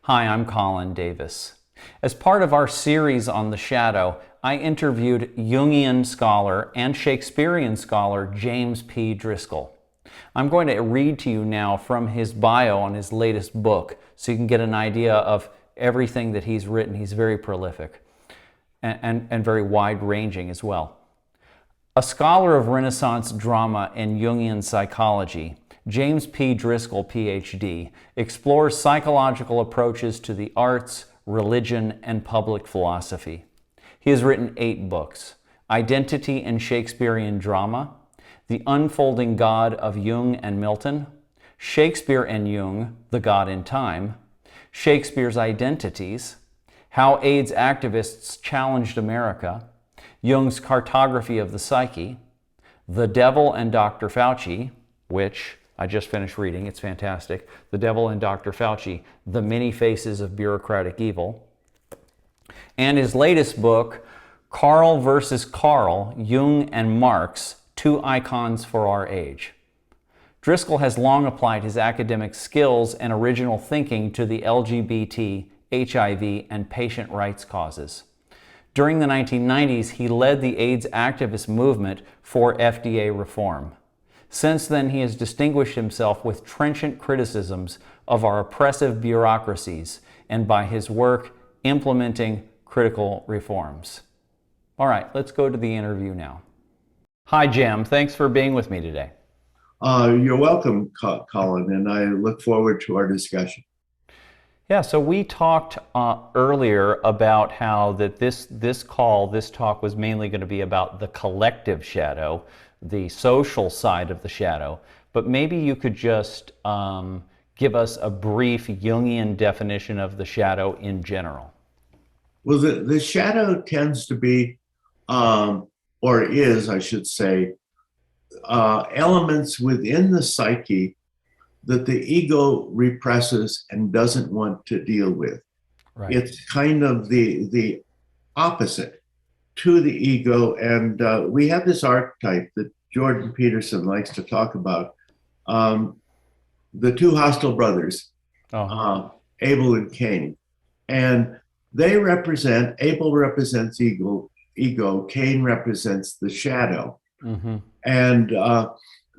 Hi, I'm Colin Davis. As part of our series on the shadow, I interviewed Jungian scholar and Shakespearean scholar James P. Driscoll. I'm going to read to you now from his bio on his latest book so you can get an idea of everything that he's written. He's very prolific and very wide-ranging as well. A scholar of Renaissance drama and Jungian psychology, James P. Driscoll PhD explores psychological approaches to the arts, religion, and public philosophy. He has written 8 books: Identity in Shakespearean Drama, The Unfolding God of Jung and Milton, Shakespeare and Jung, The God in Time, Shakespeare's Identities, How AIDS Activists Challenged America, Jung's Cartography of the Psyche, The Devil and Dr. Fauci, which I just finished reading, it's fantastic, The Devil and Dr. Fauci, The Many Faces of Bureaucratic Evil, and his latest book, Carl versus Karl, Jung and Marx, Two Icons for Our Age. Driscoll has long applied his academic skills and original thinking to the LGBT, HIV, and patient rights causes. During the 1990s, he led the AIDS activist movement for FDA reform. Since then, he has distinguished himself with trenchant criticisms of our oppressive bureaucracies and by his work implementing critical reforms. All right, let's go to the interview now. Hi, Jim. Thanks for being with me today. You're welcome, Colin, and I look forward to our discussion. Yeah, so we talked earlier about how that this talk was mainly going to be about the collective shadow, the social side of the shadow, but maybe you could just give us a brief Jungian definition of the shadow in general. Well, the shadow tends to be, or is, I should say, elements within the psyche that the ego represses and doesn't want to deal with. Right. It's kind of the opposite to the ego. And we have this archetype that Jordan Peterson likes to talk about, the two hostile brothers, Abel and Cain. And they represent, Abel represents ego, Cain represents the shadow. Mm-hmm. And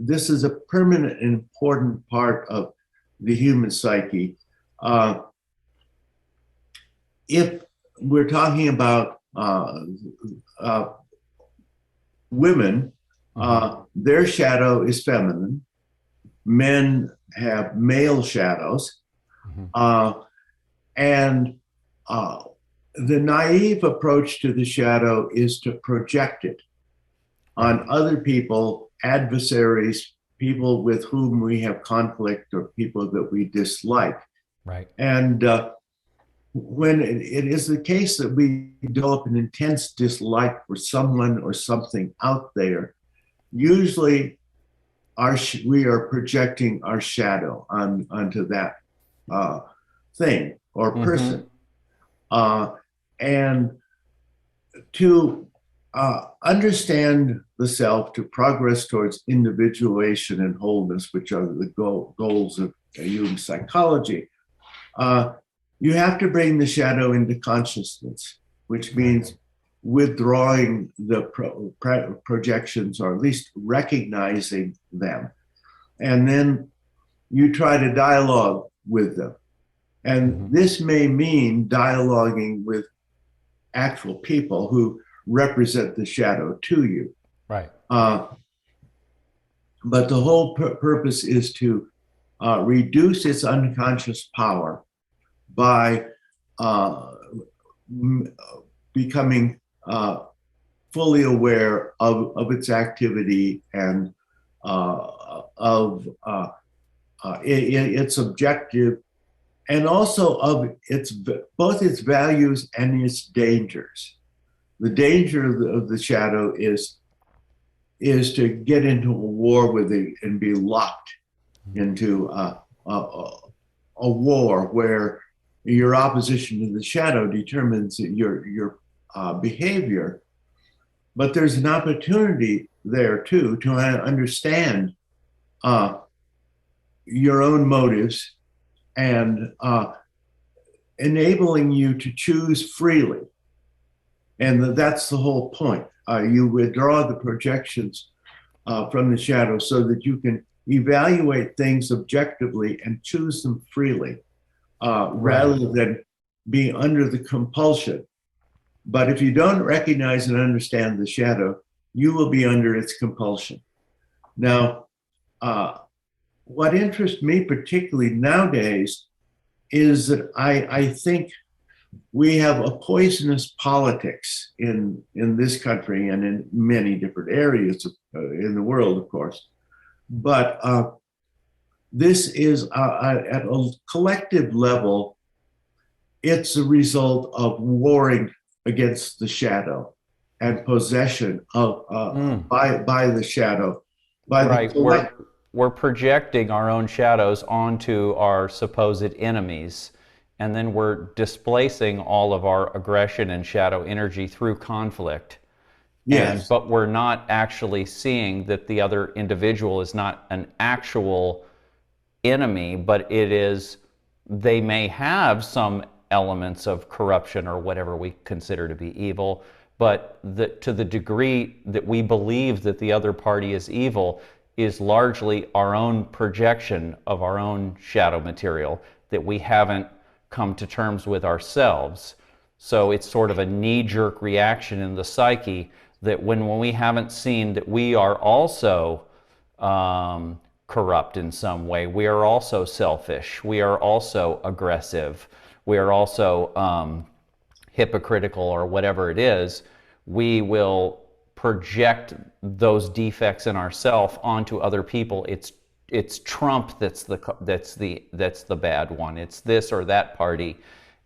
this is a permanent and important part of the human psyche. If we're talking about women, their shadow is feminine. Men have male shadows. Mm-hmm. And the naive approach to the shadow is to project it on other people, adversaries, people with whom we have conflict or people that we dislike. Right. And when it is the case that we develop an intense dislike for someone or something out there, usually we are projecting our shadow onto that thing or person. Mm-hmm. And to understand the self, to progress towards individuation and wholeness, which are the goals of Jung's psychology, you have to bring the shadow into consciousness, which means withdrawing the projections, or at least recognizing them. And then you try to dialogue with them. And this may mean dialoguing with actual people who represent the shadow to you. Right. But the whole purpose is to reduce its unconscious power by becoming fully aware of its activity and of its objective, and also of both its values and its dangers. The danger of the shadow is to get into a war with it and be locked into a war where your opposition to the shadow determines your behavior. But there's an opportunity there too to understand your own motives and enabling you to choose freely. And that's the whole point. You withdraw the projections from the shadow so that you can evaluate things objectively and choose them freely, rather than be under the compulsion. But if you don't recognize and understand the shadow, you will be under its compulsion. Now, what interests me particularly nowadays is that I think we have a poisonous politics in this country and in many different areas in the world, of course. But this is at a collective level, it's a result of warring against the shadow and possession of by the shadow. We're projecting our own shadows onto our supposed enemies, and then we're displacing all of our aggression and shadow energy through conflict. Yes. But we're not actually seeing that the other individual is not an actual enemy, but it is, they may have some elements of corruption or whatever we consider to be evil, but to the degree that we believe that the other party is evil is largely our own projection of our own shadow material that we haven't come to terms with ourselves. So it's sort of a knee-jerk reaction in the psyche that when we haven't seen that we are also corrupt in some way, we are also selfish, we are also aggressive, we are also hypocritical or whatever it is, we will project those defects in ourselves onto other people. It's Trump that's the bad one. It's this or that party,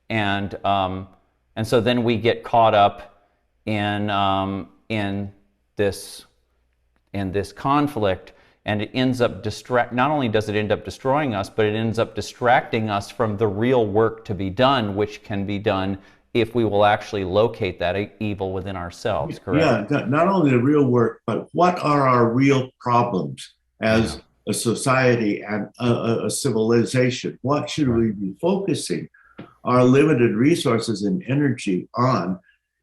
and so then we get caught up in this conflict, and it ends up not only does it end up destroying us, but it ends up distracting us from the real work to be done, which can be done if we will actually locate that evil within ourselves, correct? Yeah, not only the real work, but what are our real problems as a society and a civilization? What should we be focusing our limited resources and energy on?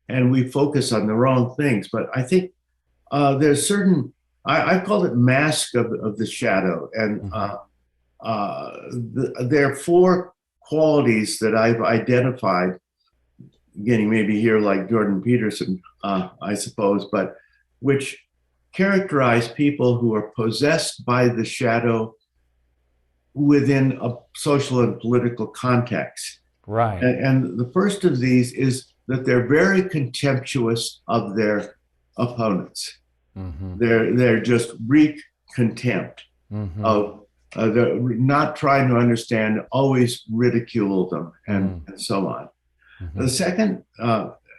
And we focus on the wrong things. But I think there's certain, I call it mask of the shadow. And there are four qualities that I've identified, getting maybe here like Jordan Peterson, I suppose, but which characterize people who are possessed by the shadow within a social and political context. Right. And the first of these is that they're very contemptuous of their opponents. Mm-hmm. They're just wreak contempt of they're not trying to understand, always ridicule them, and so on. The second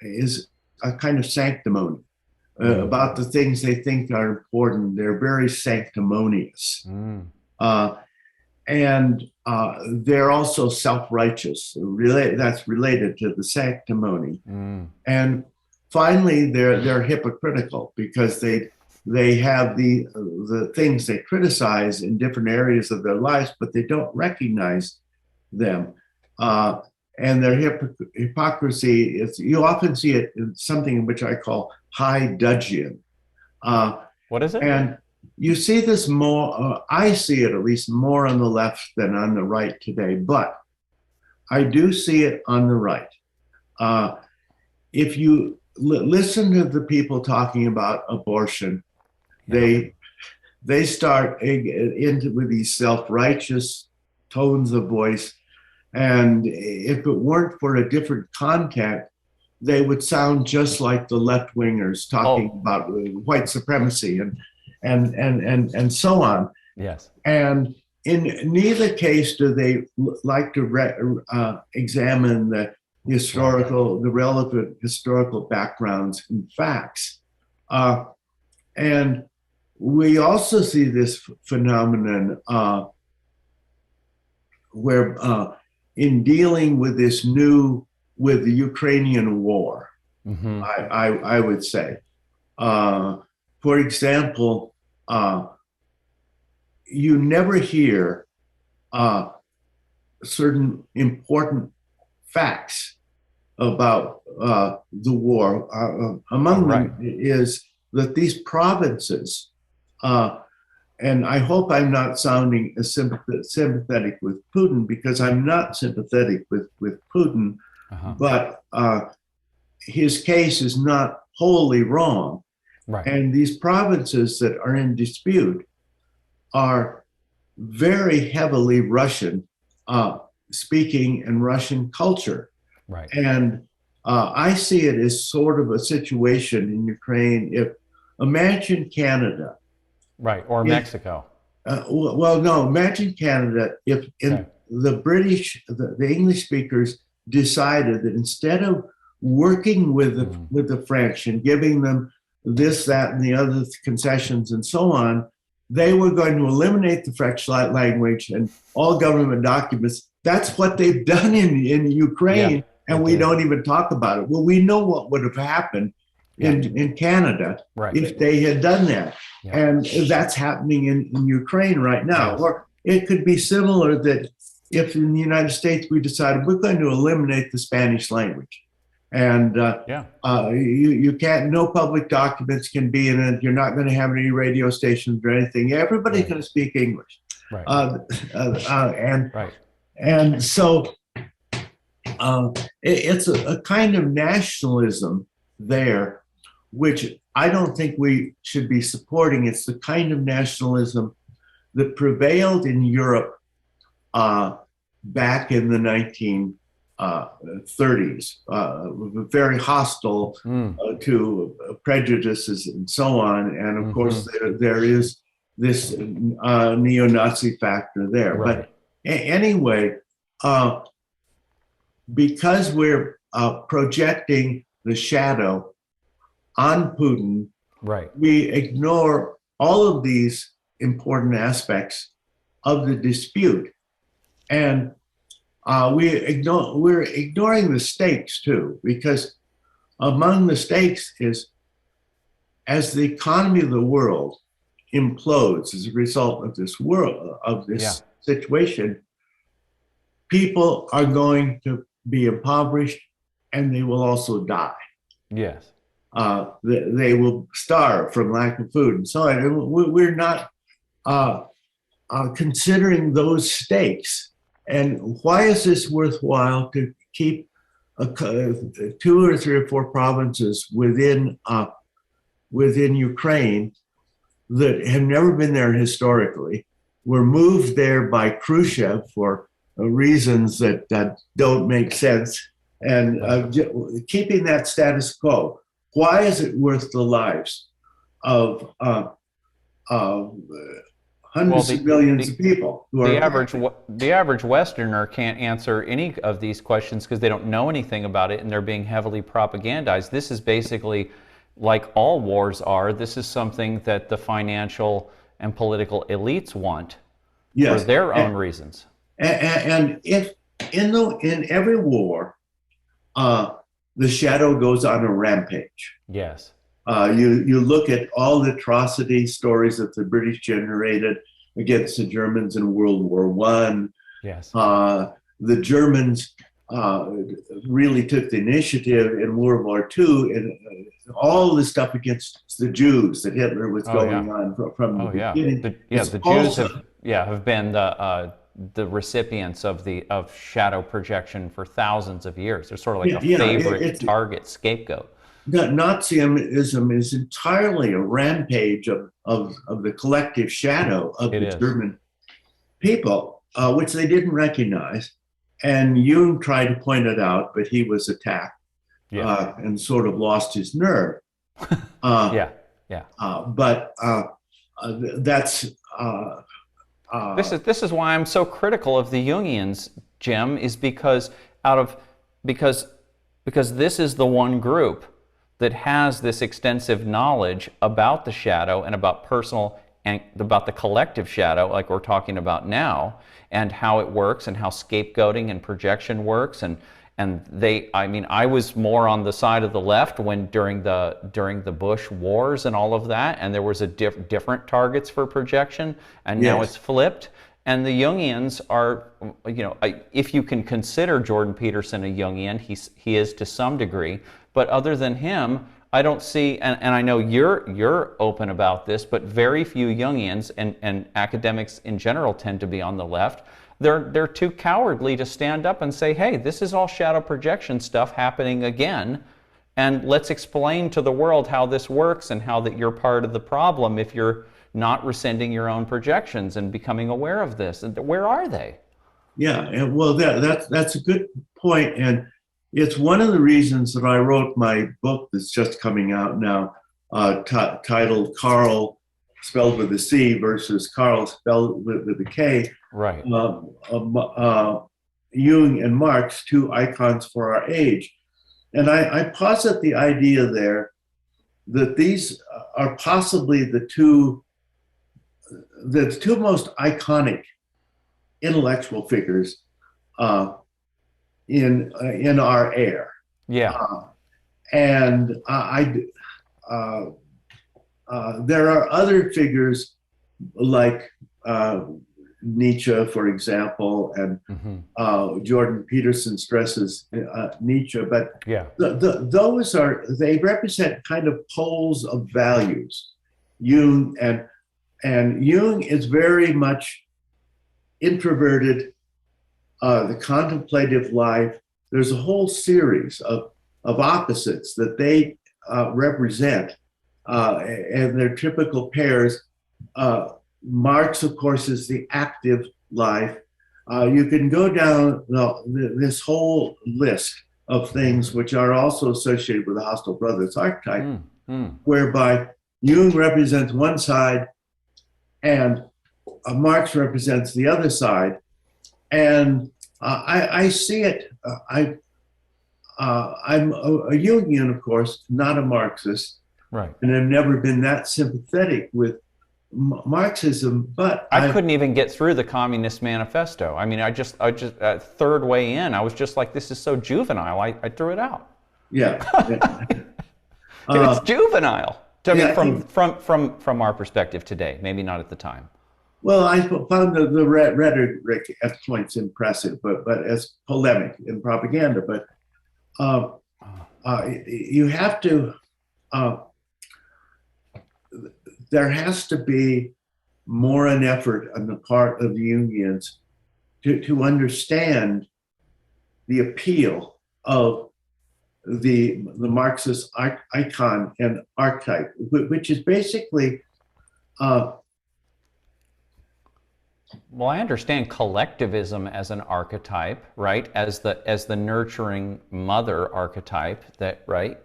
is a kind of sanctimony about the things they think are important. They're very sanctimonious. And they're also self-righteous. That's related to the sanctimony. And finally, they're hypocritical because they have the things they criticize in different areas of their lives, but they don't recognize them. And their hypocrisy is, you often see it in something which I call high dudgeon. What is it? And you see this more, I see it at least more on the left than on the right today, but I do see it on the right. If you listen to the people talking about abortion, they start with these self-righteous tones of voice. And if it weren't for a different content, they would sound just like the left-wingers talking about white supremacy and so on. Yes. And in neither case do they like to examine the relevant historical backgrounds and facts. And we also see this phenomenon where in dealing with with the Ukrainian war, I would say. For example, you never hear certain important facts about the war. Among them is that these provinces, and I hope I'm not sounding as sympathetic with Putin, because I'm not sympathetic with Putin, but his case is not wholly wrong. Right. And these provinces that are in dispute are very heavily Russian speaking and Russian culture. Right. And I see it as sort of a situation in Ukraine. Imagine Canada. Right, or Mexico. Well, no, imagine Canada if the British, the English speakers decided that instead of working with the French and giving them this, that, and the other concessions and so on, they were going to eliminate the French language and all government documents. That's what they've done in Ukraine, and we don't even talk about it. Well, we know what would have happened in Canada if they had done that. And that's happening in Ukraine right now. Or it could be similar that if in the United States we decided we're going to eliminate the Spanish language. And you can't, no public documents can be in it. You're not going to have any radio stations or anything. Everybody's going to speak English. And so it's a kind of nationalism there, which I don't think we should be supporting. It's the kind of nationalism that prevailed in Europe back in the 1930s, very hostile to prejudices and so on. And of course, there is this neo-Nazi factor there. But anyway, because we're projecting the shadow on Putin, we ignore all of these important aspects of the dispute. And we're ignoring the stakes too, because among the stakes is, as the economy of the world implodes as a result of this situation, people are going to be impoverished, and they will also die. Yes. They will starve from lack of food and so on. And we're not considering those stakes. And why is this worthwhile to keep 2 or 3 or 4 provinces within Ukraine that have never been there historically, were moved there by Khrushchev for reasons that don't make sense, and keeping that status quo? Why is it worth the lives of hundreds of millions of people? The average Westerner can't answer any of these questions because they don't know anything about it, and they're being heavily propagandized. This is basically, like all wars are, this is something that the financial and political elites want for their own reasons. And if in every war, the shadow goes on a rampage. Yes. You look at all the atrocity stories that the British generated against the Germans in World War I. Yes. The Germans really took the initiative in World War II, and all the stuff against the Jews that Hitler was going on from the beginning. The Jews have been the recipients of shadow projection for thousands of years. They're sort of like a favorite target, scapegoat. Nazism is entirely a rampage of the collective shadow of the German people, which they didn't recognize. And Jung tried to point it out, but he was attacked and sort of lost his nerve. But that's... This is why I'm so critical of the Jungians, Jim, is because this is the one group that has this extensive knowledge about the shadow and about personal and about the collective shadow, like we're talking about now, and how it works and how scapegoating and projection works. And I was more on the side of the left during the Bush wars and all of that, and there was different targets for projection, and now it's flipped. And the Jungians are, if you can consider Jordan Peterson a Jungian, he is to some degree, but other than him, I don't see, and I know you're open about this, but very few Jungians and academics in general tend to be on the left. They're too cowardly to stand up and say, hey, this is all shadow projection stuff happening again, and let's explain to the world how this works and how that you're part of the problem if you're not rescinding your own projections and becoming aware of this. And where are they? Yeah, and well, that's a good point, and it's one of the reasons that I wrote my book that's just coming out now, titled Karl, spelled with a C, versus Karl, spelled with a K. Right. Jung and Marx, two icons for our age. And I posit the idea there that these are possibly the two most iconic intellectual figures in our era. Yeah. And there are other figures like Nietzsche, for example, and Jordan Peterson stresses Nietzsche, but yeah. They represent kind of poles of values. Jung and Jung is very much introverted, the contemplative life. There's a whole series of opposites that they represent, and they're typical pairs. Marx, of course, is the active life. You can go down this whole list of things which are also associated with the hostile brothers archetype, whereby Jung represents one side and Marx represents the other side. And I see it. I'm a Jungian, of course, not a Marxist. Right. And I've never been that sympathetic with Marxism, but I couldn't even get through the Communist Manifesto. I mean, I just third way in, I was just like, this is so juvenile. I threw it out. Yeah. It's juvenile. From our perspective today, maybe not at the time. Well, I found the rhetoric at points impressive, but as polemic and propaganda. But you have to. There has to be more an effort on the part of the Jungians to understand the appeal of the Marxist icon and archetype, which is basically. Well, I understand collectivism as an archetype, right? As the nurturing mother archetype, that, right?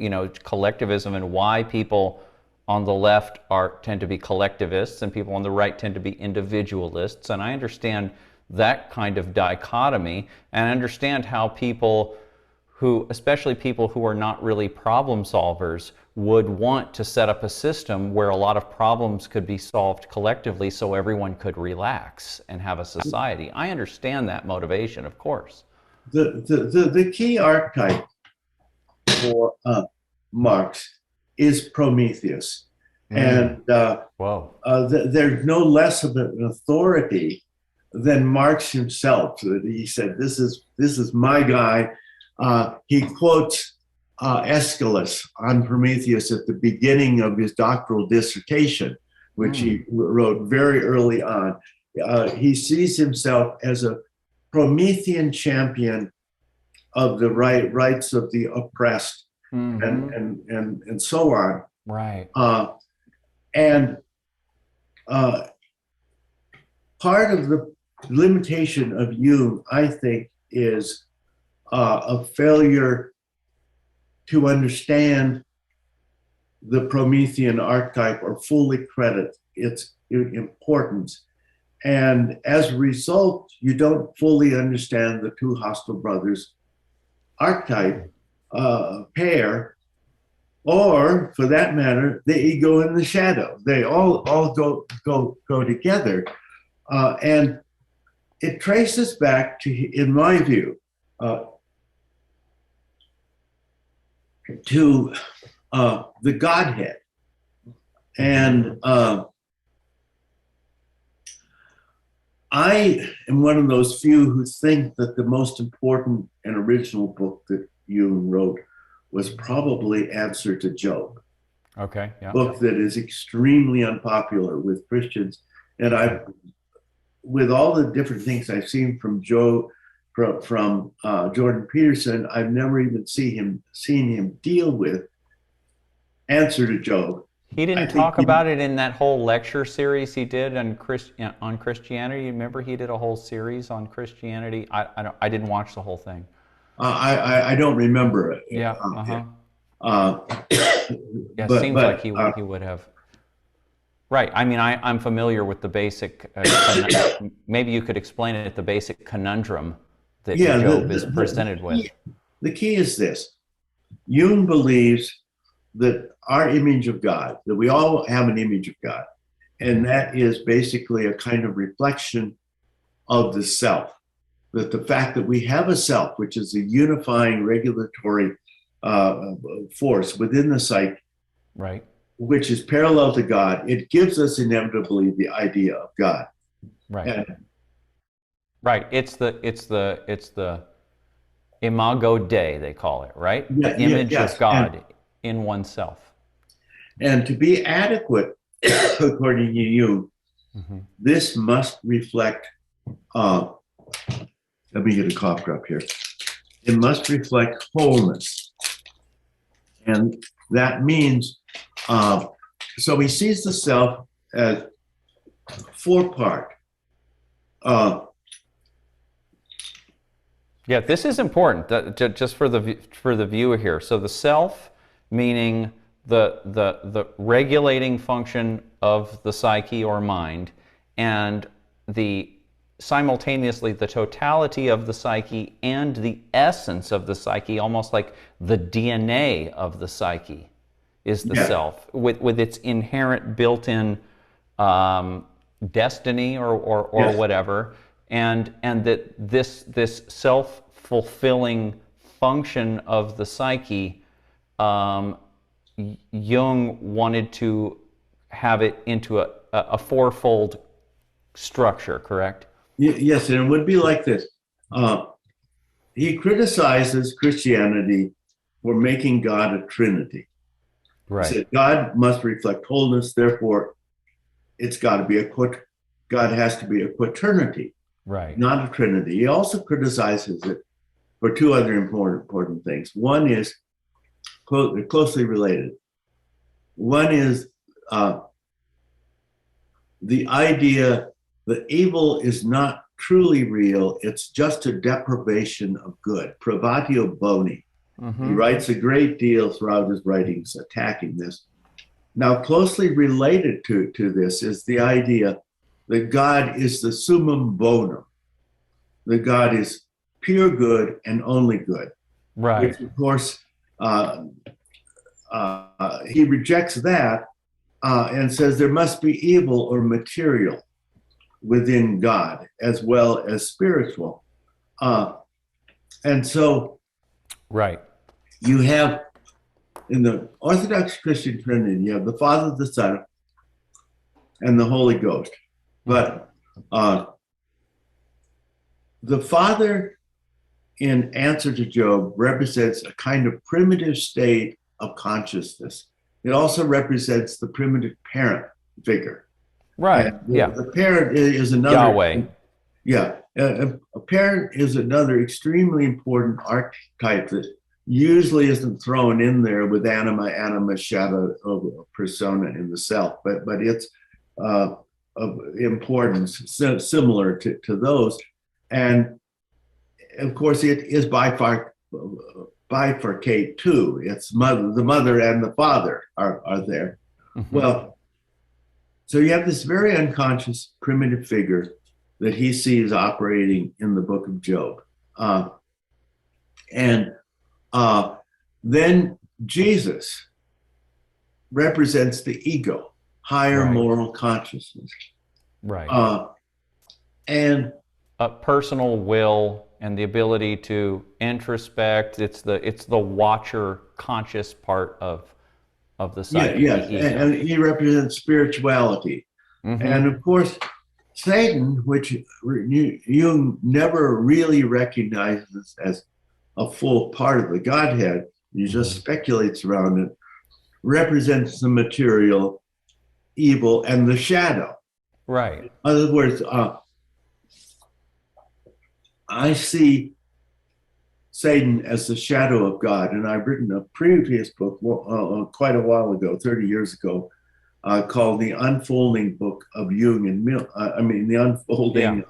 Collectivism, and why people on the left tend to be collectivists and people on the right tend to be individualists. And I understand that kind of dichotomy, and I understand how people especially people who are not really problem solvers, would want to set up a system where a lot of problems could be solved collectively so everyone could relax and have a society. I understand that motivation, of course. The key archetype for Marx is Prometheus. And there's no less of an authority than Marx himself. He said, this is my guy. He quotes Aeschylus on Prometheus at the beginning of his doctoral dissertation, which he wrote very early on. He sees himself as a Promethean champion of the rights of the oppressed, and so on. Right. And part of the limitation of Jung, I think, is a failure to understand the Promethean archetype or fully credit its importance. And as a result, you don't fully understand the two hostile brothers archetype pair, or for that matter, the ego and the shadow. They all go together. And it traces back to, in my view, to the Godhead. And I am one of those few who think that the most important and original book that Jung wrote was probably Answer to Job. Okay, yeah. Book that is extremely unpopular with Christians. And with all the different things I've seen from Jordan Peterson, I've never even seen him deal with Answer to Job. He didn't talk about it in that whole lecture series he did on Christianity. You remember he did a whole series on Christianity? I didn't watch the whole thing. I don't remember it. Yeah. Yeah, it seems like he would have. Right. I mean, I'm familiar with the basic. Maybe you could explain it. The basic conundrum that Job is presented with. The key is this: Jung believes that our image of God, that we all have an image of God, and that is basically a kind of reflection of the self. That the fact that we have a self, which is a unifying regulatory force within the psyche, right, which is parallel to God, it gives us inevitably the idea of God. Right. Right. It's the imago Dei, they call it, right? Yeah, the image of God in oneself. And to be adequate, according to you, this must reflect, let me get a cough drop here. It must reflect wholeness. And that means, so he sees the self as four-part. Yeah, this is important, just for the viewer here. So the self, meaning the regulating function of the psyche or mind, and simultaneously the totality of the psyche and the essence of the psyche, almost like the DNA of the psyche is the self, with its inherent built-in destiny or whatever, and that this self-fulfilling function of the psyche, Jung wanted to have it into a fourfold structure, correct? Yes, and it would be like this. He criticizes Christianity for making God a trinity. Right. He said God must reflect wholeness, therefore God has to be a quaternity, right, not a trinity. He also criticizes it for two other important things. One is closely related. One is the idea that evil is not truly real, it's just a deprivation of good, privatio boni. He writes a great deal throughout his writings attacking this. Now, closely related to this is the idea that God is the summum bonum, that God is pure good and only good. Right. Which, of course, he rejects that and says there must be evil or material within God as well as spiritual. And so, right, you have in the Orthodox Christian Trinity, you have the Father, the Son, and the Holy Ghost. But the Father, in Answer to Job, represents a kind of primitive state of consciousness. It also represents the primitive parent figure. Right. The parent is another. Yahweh. Yeah. A parent is another extremely important archetype that usually isn't thrown in there with anima, shadow of persona in the self, but it's of importance similar to those. And of course, it is bifurcate too. It's the mother and the father are there. Well, so you have this very unconscious primitive figure that he sees operating in the book of Job. And then Jesus represents the ego, higher moral consciousness. Right. And a personal will and the ability to introspect. It's the watcher conscious part of the psyche. Yes, and he represents spirituality. And of course, Satan, which Jung never really recognizes as a full part of the Godhead, he just speculates around it, represents the material evil and the shadow. Right. In other words, I see Satan as the shadow of God, and I've written a previous book quite a while ago, 30 years ago, called The Unfolding Book of Jung and Milton. The Unfolding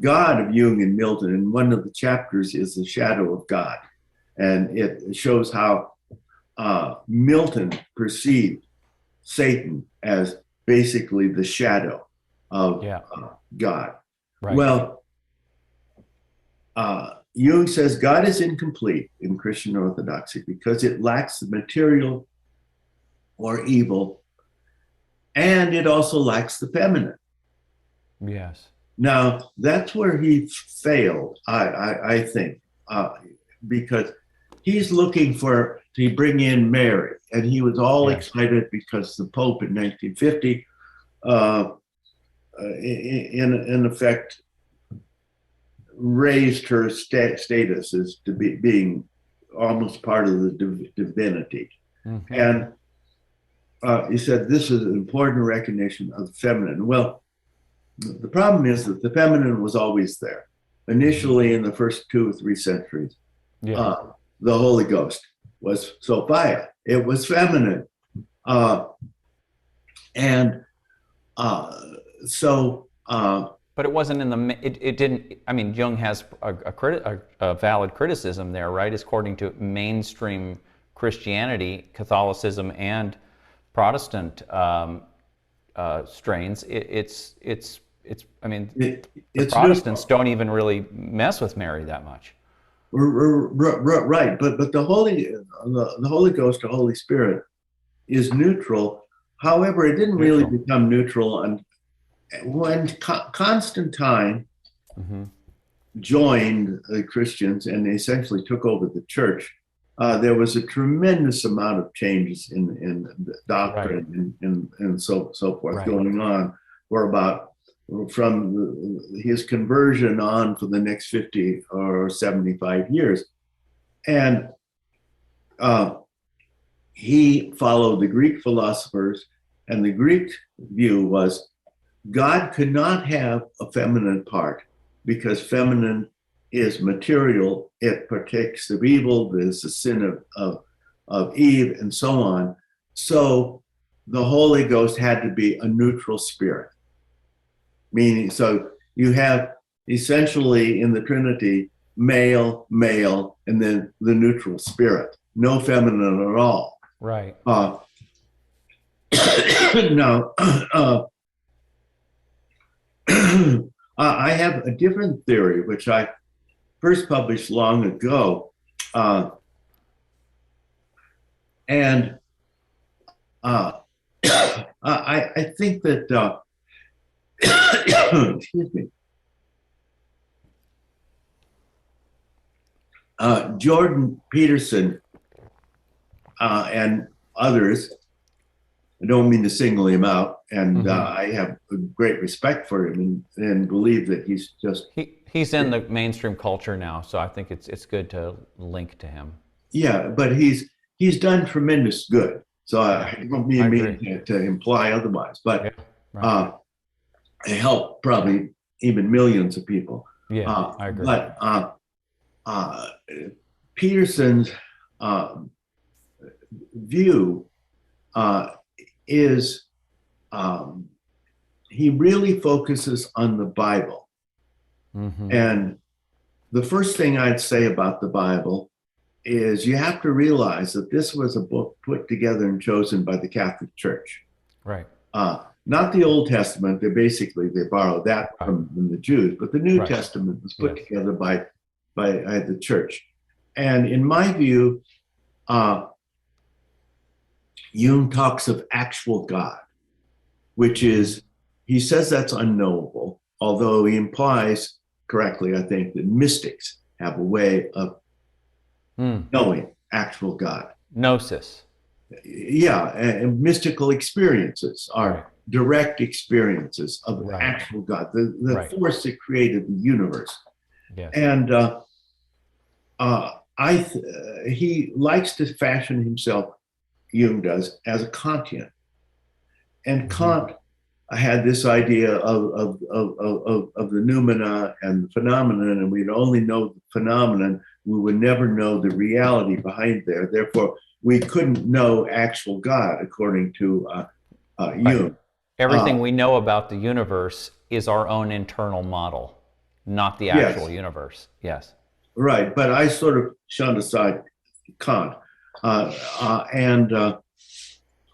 God of Jung and Milton. And one of the chapters is the shadow of God. And it shows how Milton perceived Satan as basically the shadow of God. Right. Well, Jung says God is incomplete in Christian orthodoxy because it lacks the material or evil, and it also lacks the feminine. Yes. Now, that's where he failed, I think, because he's looking to bring in Mary, and he was all excited because the Pope in 1950, in effect, raised her status as to being almost part of the divinity. And he said this is an important recognition of the feminine. Well, the problem is that the feminine was always there. Initially, in the first 2 or 3 centuries, the Holy Ghost was Sophia. It was feminine. But it wasn't in the, it didn't, I mean, Jung has a valid criticism there, right? According to mainstream Christianity, Catholicism, and Protestant strains, the Protestants don't even really mess with Mary that much. Right, but the Holy Ghost, the Holy Spirit, is neutral. However, it didn't really become neutral when Constantine joined the Christians and essentially took over the church. There was a tremendous amount of changes in the doctrine and so forth going on from his conversion on for the next 50 or 75 years. And he followed the Greek philosophers, and the Greek view was God could not have a feminine part because feminine is material. It partakes of evil. There's the sin of Eve and so on. So the Holy Ghost had to be a neutral spirit. Meaning, so you have essentially in the Trinity, male, and then the neutral spirit. No feminine at all. Right. Now, I have a different theory, which I first published long ago. And I think that, excuse me, Jordan Peterson and others, I don't mean to single him out, and I have a great respect for him and believe that he's just... He's in the mainstream culture now, so I think it's good to link to him. Yeah, but he's done tremendous good. So I don't mean to imply otherwise, but it helped probably even millions of people. Yeah, I agree. But Peterson's view is he really focuses on the Bible. And the first thing I'd say about the Bible is you have to realize that this was a book put together and chosen by the Catholic Church. Right. Not the Old Testament. They borrowed that from the Jews, but the New Testament was put together by the church. And in my view, Jung talks of actual God, which is, he says that's unknowable, although he implies correctly, I think, that mystics have a way of knowing actual God. Gnosis. Yeah, and mystical experiences are direct experiences of Right. actual God, the Right. force that created the universe. Yes. And he likes to fashion himself, Jung does, as a Kantian. And Kant had this idea of the noumena and the phenomenon, and we'd only know the phenomenon, we would never know the reality behind there. Therefore, we couldn't know actual God, according to Jung. Everything we know about the universe is our own internal model, not the actual universe. Yes. Right, but I sort of shunned aside Kant, and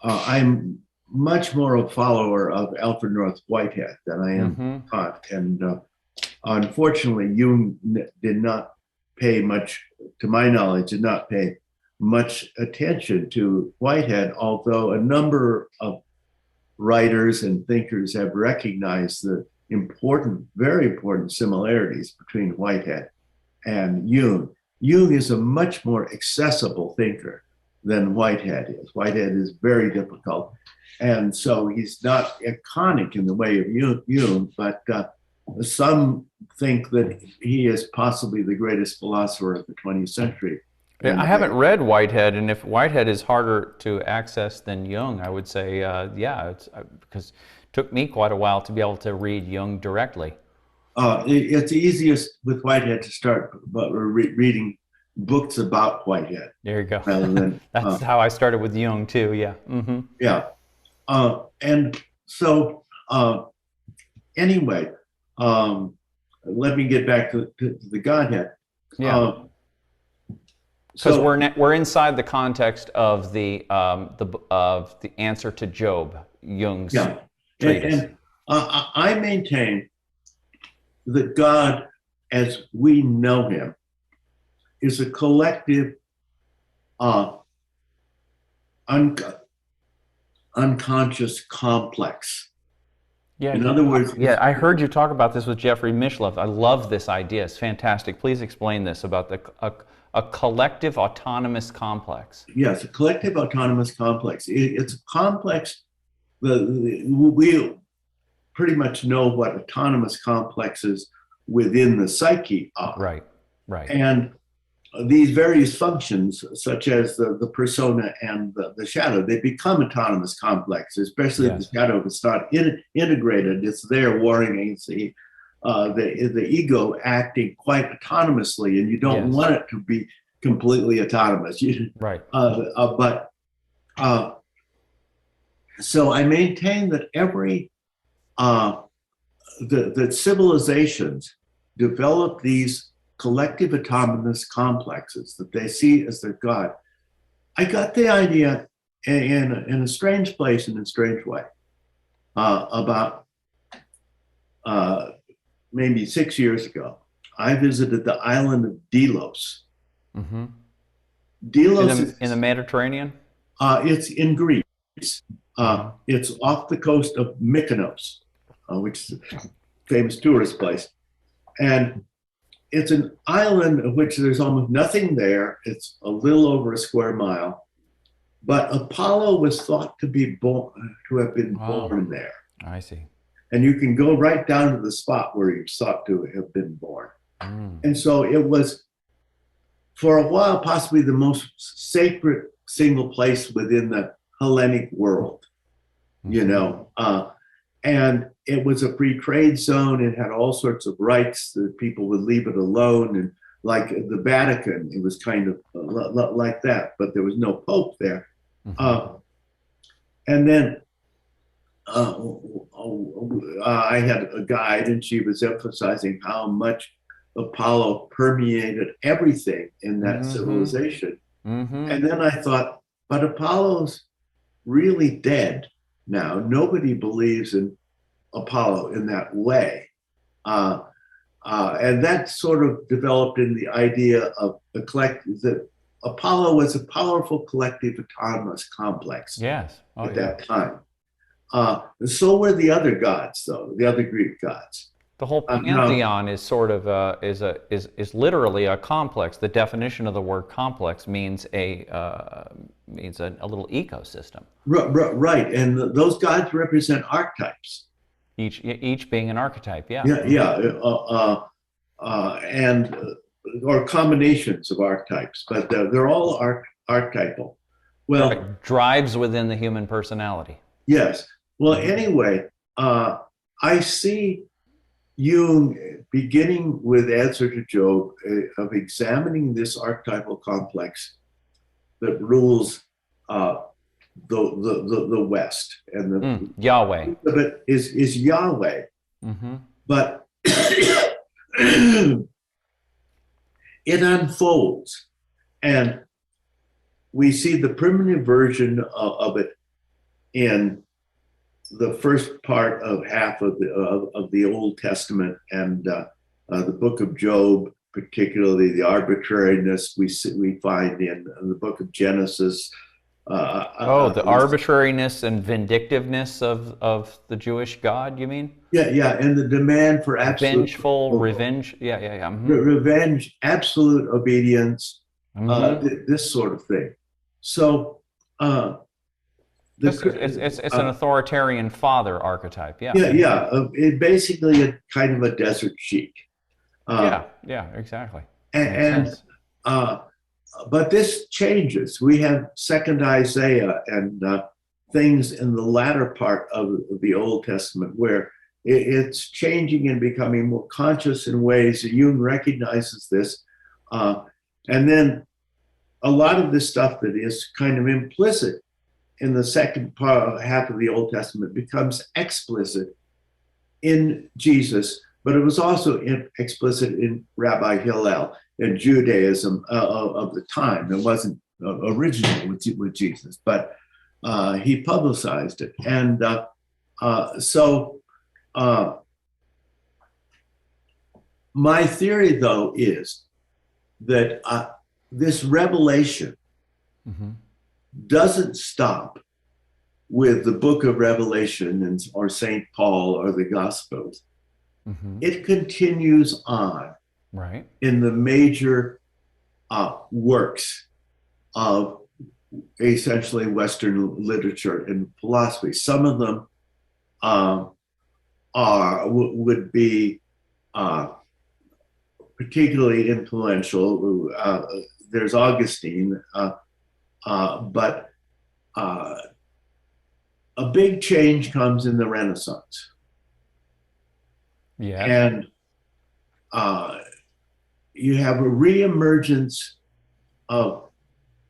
I'm much more a follower of Alfred North Whitehead than I am Kant. And unfortunately, Jung did not pay much, to my knowledge, did not pay much attention to Whitehead, although a number of writers and thinkers have recognized the important, very important similarities between Whitehead and Jung. Jung is a much more accessible thinker than Whitehead is. Whitehead is very difficult. And so he's not iconic in the way of Jung, but some think that he is possibly the greatest philosopher of the 20th century. Yeah, I haven't read Whitehead, and if Whitehead is harder to access than Jung, I would say, yeah, it's, because it took me quite a while to be able to read Jung directly. It's easiest with Whitehead to start reading books about Whitehead. There you go. Rather than, that's how I started with Jung too. Yeah. Yeah. And so anyway, let me get back to the Godhead. Yeah. Because we're inside the context of the answer to Job, Jung's treatise. And I maintain that God, as we know him, is a collective, unconscious complex. Yeah. In other words, I heard you talk about this with Jeffrey Mishlove. I love this idea. It's fantastic. Please explain this about a collective autonomous complex. Yes, a collective autonomous complex. It's a complex. We pretty much know what autonomous complexes within the psyche are. Right. And these various functions, such as the persona and the shadow, they become autonomous complexes, especially if the shadow is not integrated. It's there warring against the ego acting quite autonomously, and you don't want it to be completely autonomous. Right. So I maintain that every that civilizations develop these collective autonomous complexes that they see as their God. I got the idea in a strange place, in a strange way, about maybe 6 years ago. I visited the island of Delos. Delos in the Mediterranean? It's in Greece. It's off the coast of Mykonos, which is a famous tourist place. And it's an island of which there's almost nothing there. It's a little over a square mile. But Apollo was thought to have been born there. I see. And you can go right down to the spot where he's thought to have been born. And so it was, for a while, possibly the most sacred single place within the Hellenic world, and it was a free trade zone. It had all sorts of rights that people would leave it alone. And like the Vatican, it was kind of like that, but there was no Pope there. And then I had a guide, and she was emphasizing how much Apollo permeated everything in that civilization. And then I thought, but Apollo's really dead now. Nobody believes in Apollo in that way. And that sort of developed in the idea of a collective, that Apollo was a powerful collective autonomous complex at that time. So were the other gods, though, the other Greek gods. The whole Now, pantheon is sort of is literally a complex. The definition of the word complex means a little ecosystem. right, and those gods represent archetypes. Each being an archetype. Yeah. Yeah, and or combinations of archetypes, but they're all archetypal. Well, Right. Drives within the human personality. yes. Well, anyway, I see Jung, beginning with Answer to Job, of examining this archetypal complex that rules the West, and the Yahweh of it is Yahweh, but it unfolds, and we see the primitive version of it in the first part of half of the Old Testament, and the book of Job, particularly the arbitrariness we find in the book of Genesis. The arbitrariness and vindictiveness of the Jewish God, you mean? Yeah, and the demand for absolute Vengeful revenge. Yeah. Revenge, absolute obedience, this sort of thing. So it's an authoritarian father archetype. Yeah. It basically a kind of a desert sheik. Exactly. But this changes. We have Second Isaiah and things in the latter part of the Old Testament where it's changing and becoming more conscious in ways that Jung recognizes this. And then a lot of this stuff that is kind of implicit in the second half of the Old Testament becomes explicit in Jesus, but it was also explicit in Rabbi Hillel and Judaism of the time. It wasn't original with Jesus, but he publicized it. And so my theory, though, is that this revelation doesn't stop with the book of Revelation or St. Paul or the Gospels. It continues on in the major works of essentially Western literature and philosophy. Some of them would be particularly influential. There's Augustine, but a big change comes in the Renaissance. And you have a reemergence of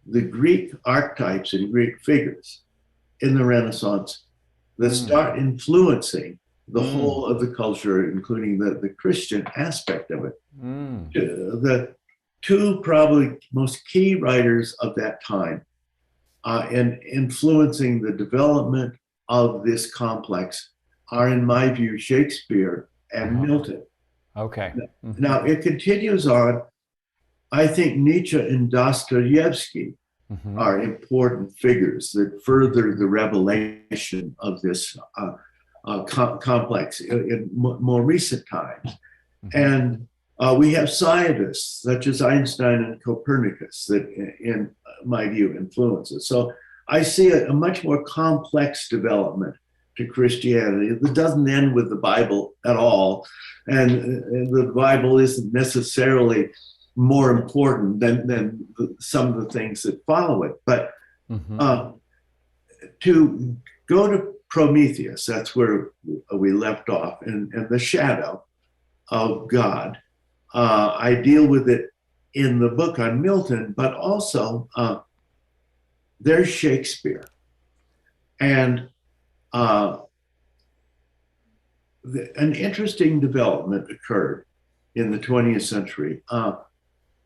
the Greek archetypes and Greek figures in the Renaissance that start influencing the whole of the culture, including the Christian aspect of it. The two probably most key writers of that time and influencing the development of this complex are, in my view, Shakespeare and Milton. Now, it continues on. I think Nietzsche and Dostoevsky are important figures that further the revelation of this complex in more recent times. And we have scientists such as Einstein and Copernicus that, in my view, influences. So I see a much more complex development to Christianity. It doesn't end with the Bible at all. And the Bible isn't necessarily more important than some of the things that follow it. But to go to Prometheus, that's where we left off, and the shadow of God. I deal with it in the book on Milton, but also there's Shakespeare. And an interesting development occurred in the 20th century.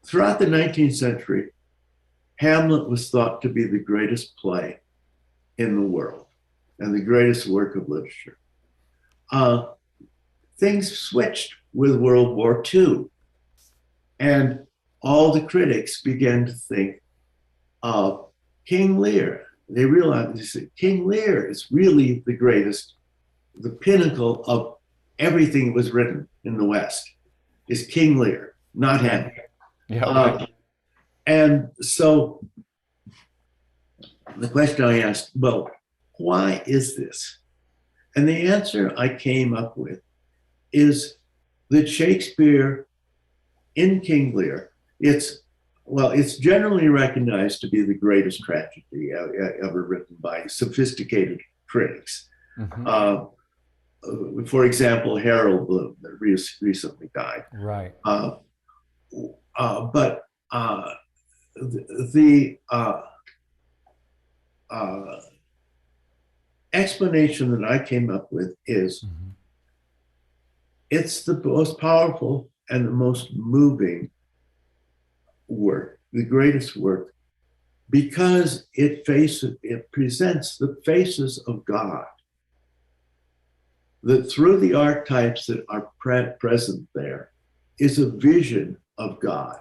Throughout the 19th century, Hamlet was thought to be the greatest play in the world and the greatest work of literature. Things switched with World War II, and all the critics began to think of King Lear. They realized that King Lear is really the greatest, the pinnacle of everything that was written in the West is King Lear, not him. Yeah. And so the question I asked, well, why is this? And the answer I came up with is that Shakespeare in King Lear, it's generally recognized to be the greatest tragedy ever written by sophisticated critics. For example, Harold Bloom, that recently died. Right. But the explanation that I came up with is it's the most powerful and the most moving work, the greatest work, because it presents the faces of God. That through the archetypes that are present there is a vision of God,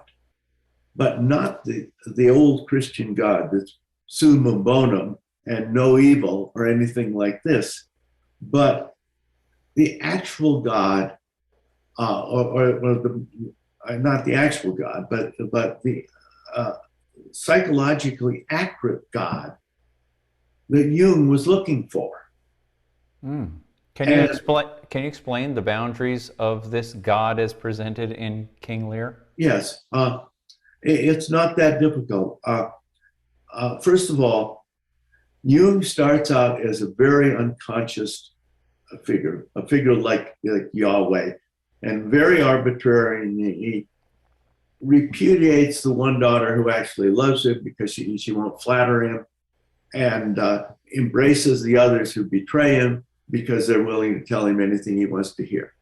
but not the old Christian God that's summum bonum and no evil or anything like this, but the actual God, not the actual God, but the psychologically accurate God that Jung was looking for. Can you explain the boundaries of this God as presented in King Lear? Yes, it's not that difficult. First of all, Jung starts out as a very unconscious figure, a figure like Yahweh, and very arbitrary. And he repudiates the one daughter who actually loves him because she won't flatter him, and embraces the others who betray him because they're willing to tell him anything he wants to hear.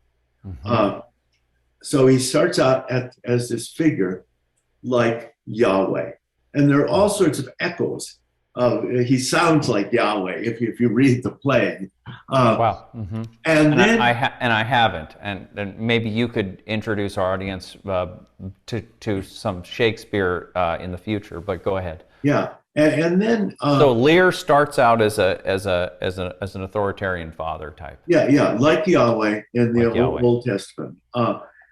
So he starts out as this figure like Yahweh. And there are all sorts of echoes he sounds like Yahweh if you read the play. Wow. And then I haven't, and maybe you could introduce our audience to some Shakespeare in the future. But go ahead. Yeah, and then so Lear starts out as an authoritarian father type. Yeah, like Yahweh in the Old Testament,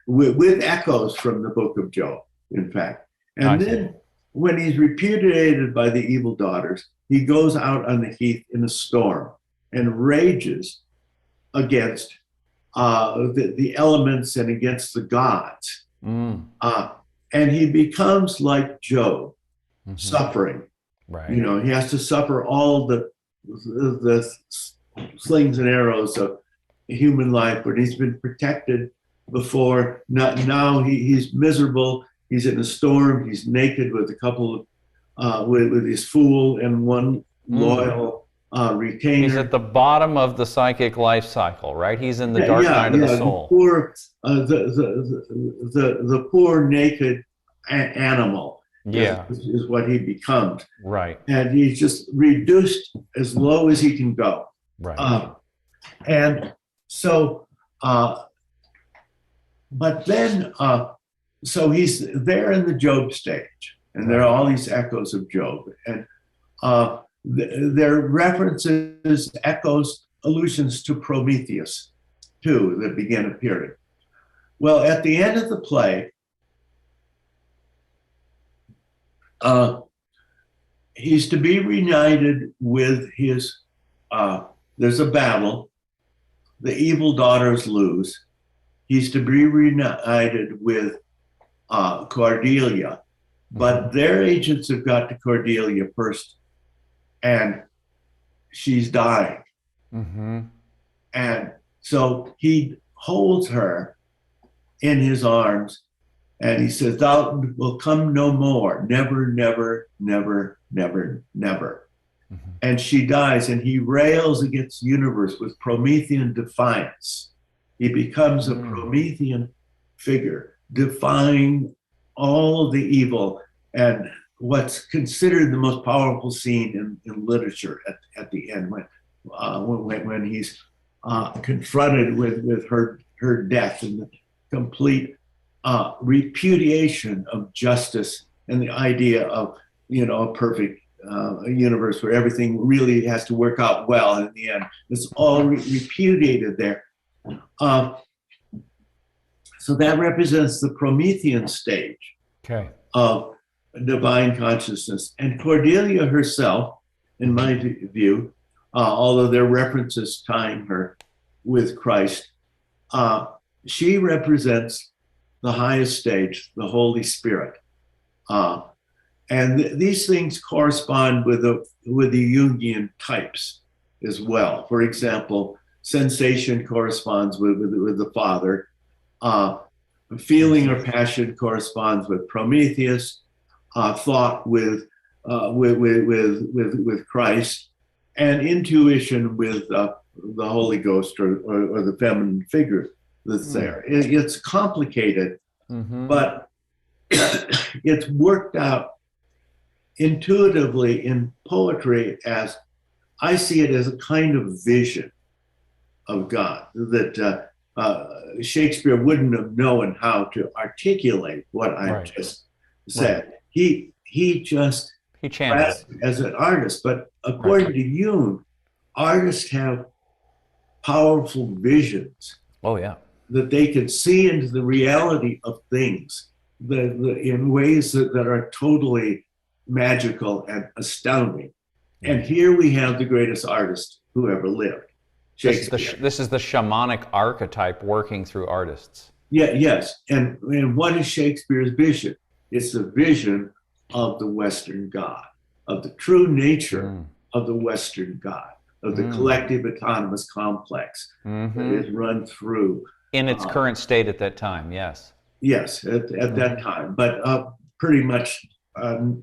with echoes from the Book of Job, in fact. And then when he's repudiated by the evil daughters, he goes out on the heath in a storm and rages against the elements and against the gods. And he becomes like Job, suffering. Right. You know, he has to suffer all the slings and arrows of human life, but he's been protected before. Now he's miserable. He's in a storm. He's naked with a couple of with his fool and one loyal retainer. He's at the bottom of the psychic life cycle, right? He's in the dark night of the soul. The poor naked animal. Is what he becomes. Right. And he's just reduced as low as he can go. Right. And so, but then, so he's there in the Job stage, and there are all these echoes of Job, and there are references, echoes, allusions to Prometheus, too, that begin appearing. Well, at the end of the play, he's to be reunited with his, there's a battle, the evil daughters lose. He's to be reunited with Cordelia, but their agents have got to Cordelia first, and she's dying. And so he holds her in his arms, and he says, "Thou will come no more, never, never, never, never, never." And she dies, and he rails against the universe with Promethean defiance. He becomes a Promethean figure, defying all of the evil, and what's considered the most powerful scene in literature at the end, when he's confronted with her death and the complete repudiation of justice and the idea of, you know, a perfect universe where everything really has to work out well in the end. It's all repudiated there. Uh, so that represents the Promethean stage Okay. of divine consciousness. And Cordelia herself, in my view, although there are references tying her with Christ, she represents the highest stage, the Holy Spirit. And these things correspond with the Jungian types as well. For example, sensation corresponds with the Father. Feeling or passion corresponds with Prometheus. Thought with Christ, and intuition with the Holy Ghost or the feminine figure that's there. It's complicated, but it's worked out intuitively in poetry as I see it as a kind of vision of God that Shakespeare wouldn't have known how to articulate what I just said. He just channels as an artist, but according to Jung, artists have powerful visions. Oh yeah, that they can see into the reality of things in ways that are totally magical and astounding. And here we have the greatest artist who ever lived, Shakespeare. This is the shamanic archetype working through artists. Yeah, yes. And what is Shakespeare's vision? It's the vision of the Western God, of the true nature of the Western God, of the collective autonomous complex that is run through. In its current state at that time, yes. Yes, at that time, but pretty much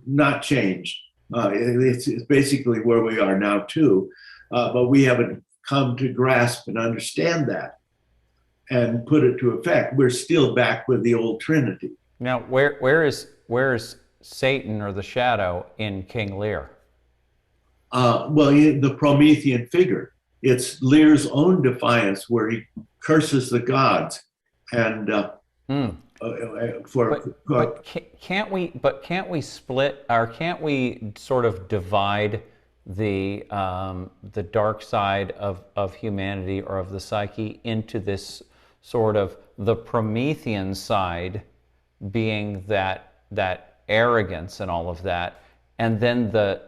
not changed. It's basically where we are now too, but we haven't come to grasp and understand that and put it to effect. We're still back with the old Trinity. Now, where is Satan or the shadow in King Lear? Well, the Promethean figure. It's Lear's own defiance where he curses the gods, and can't we split, or can't we sort of divide the dark side of humanity or of the psyche into this sort of the Promethean side, being that arrogance and all of that, and then the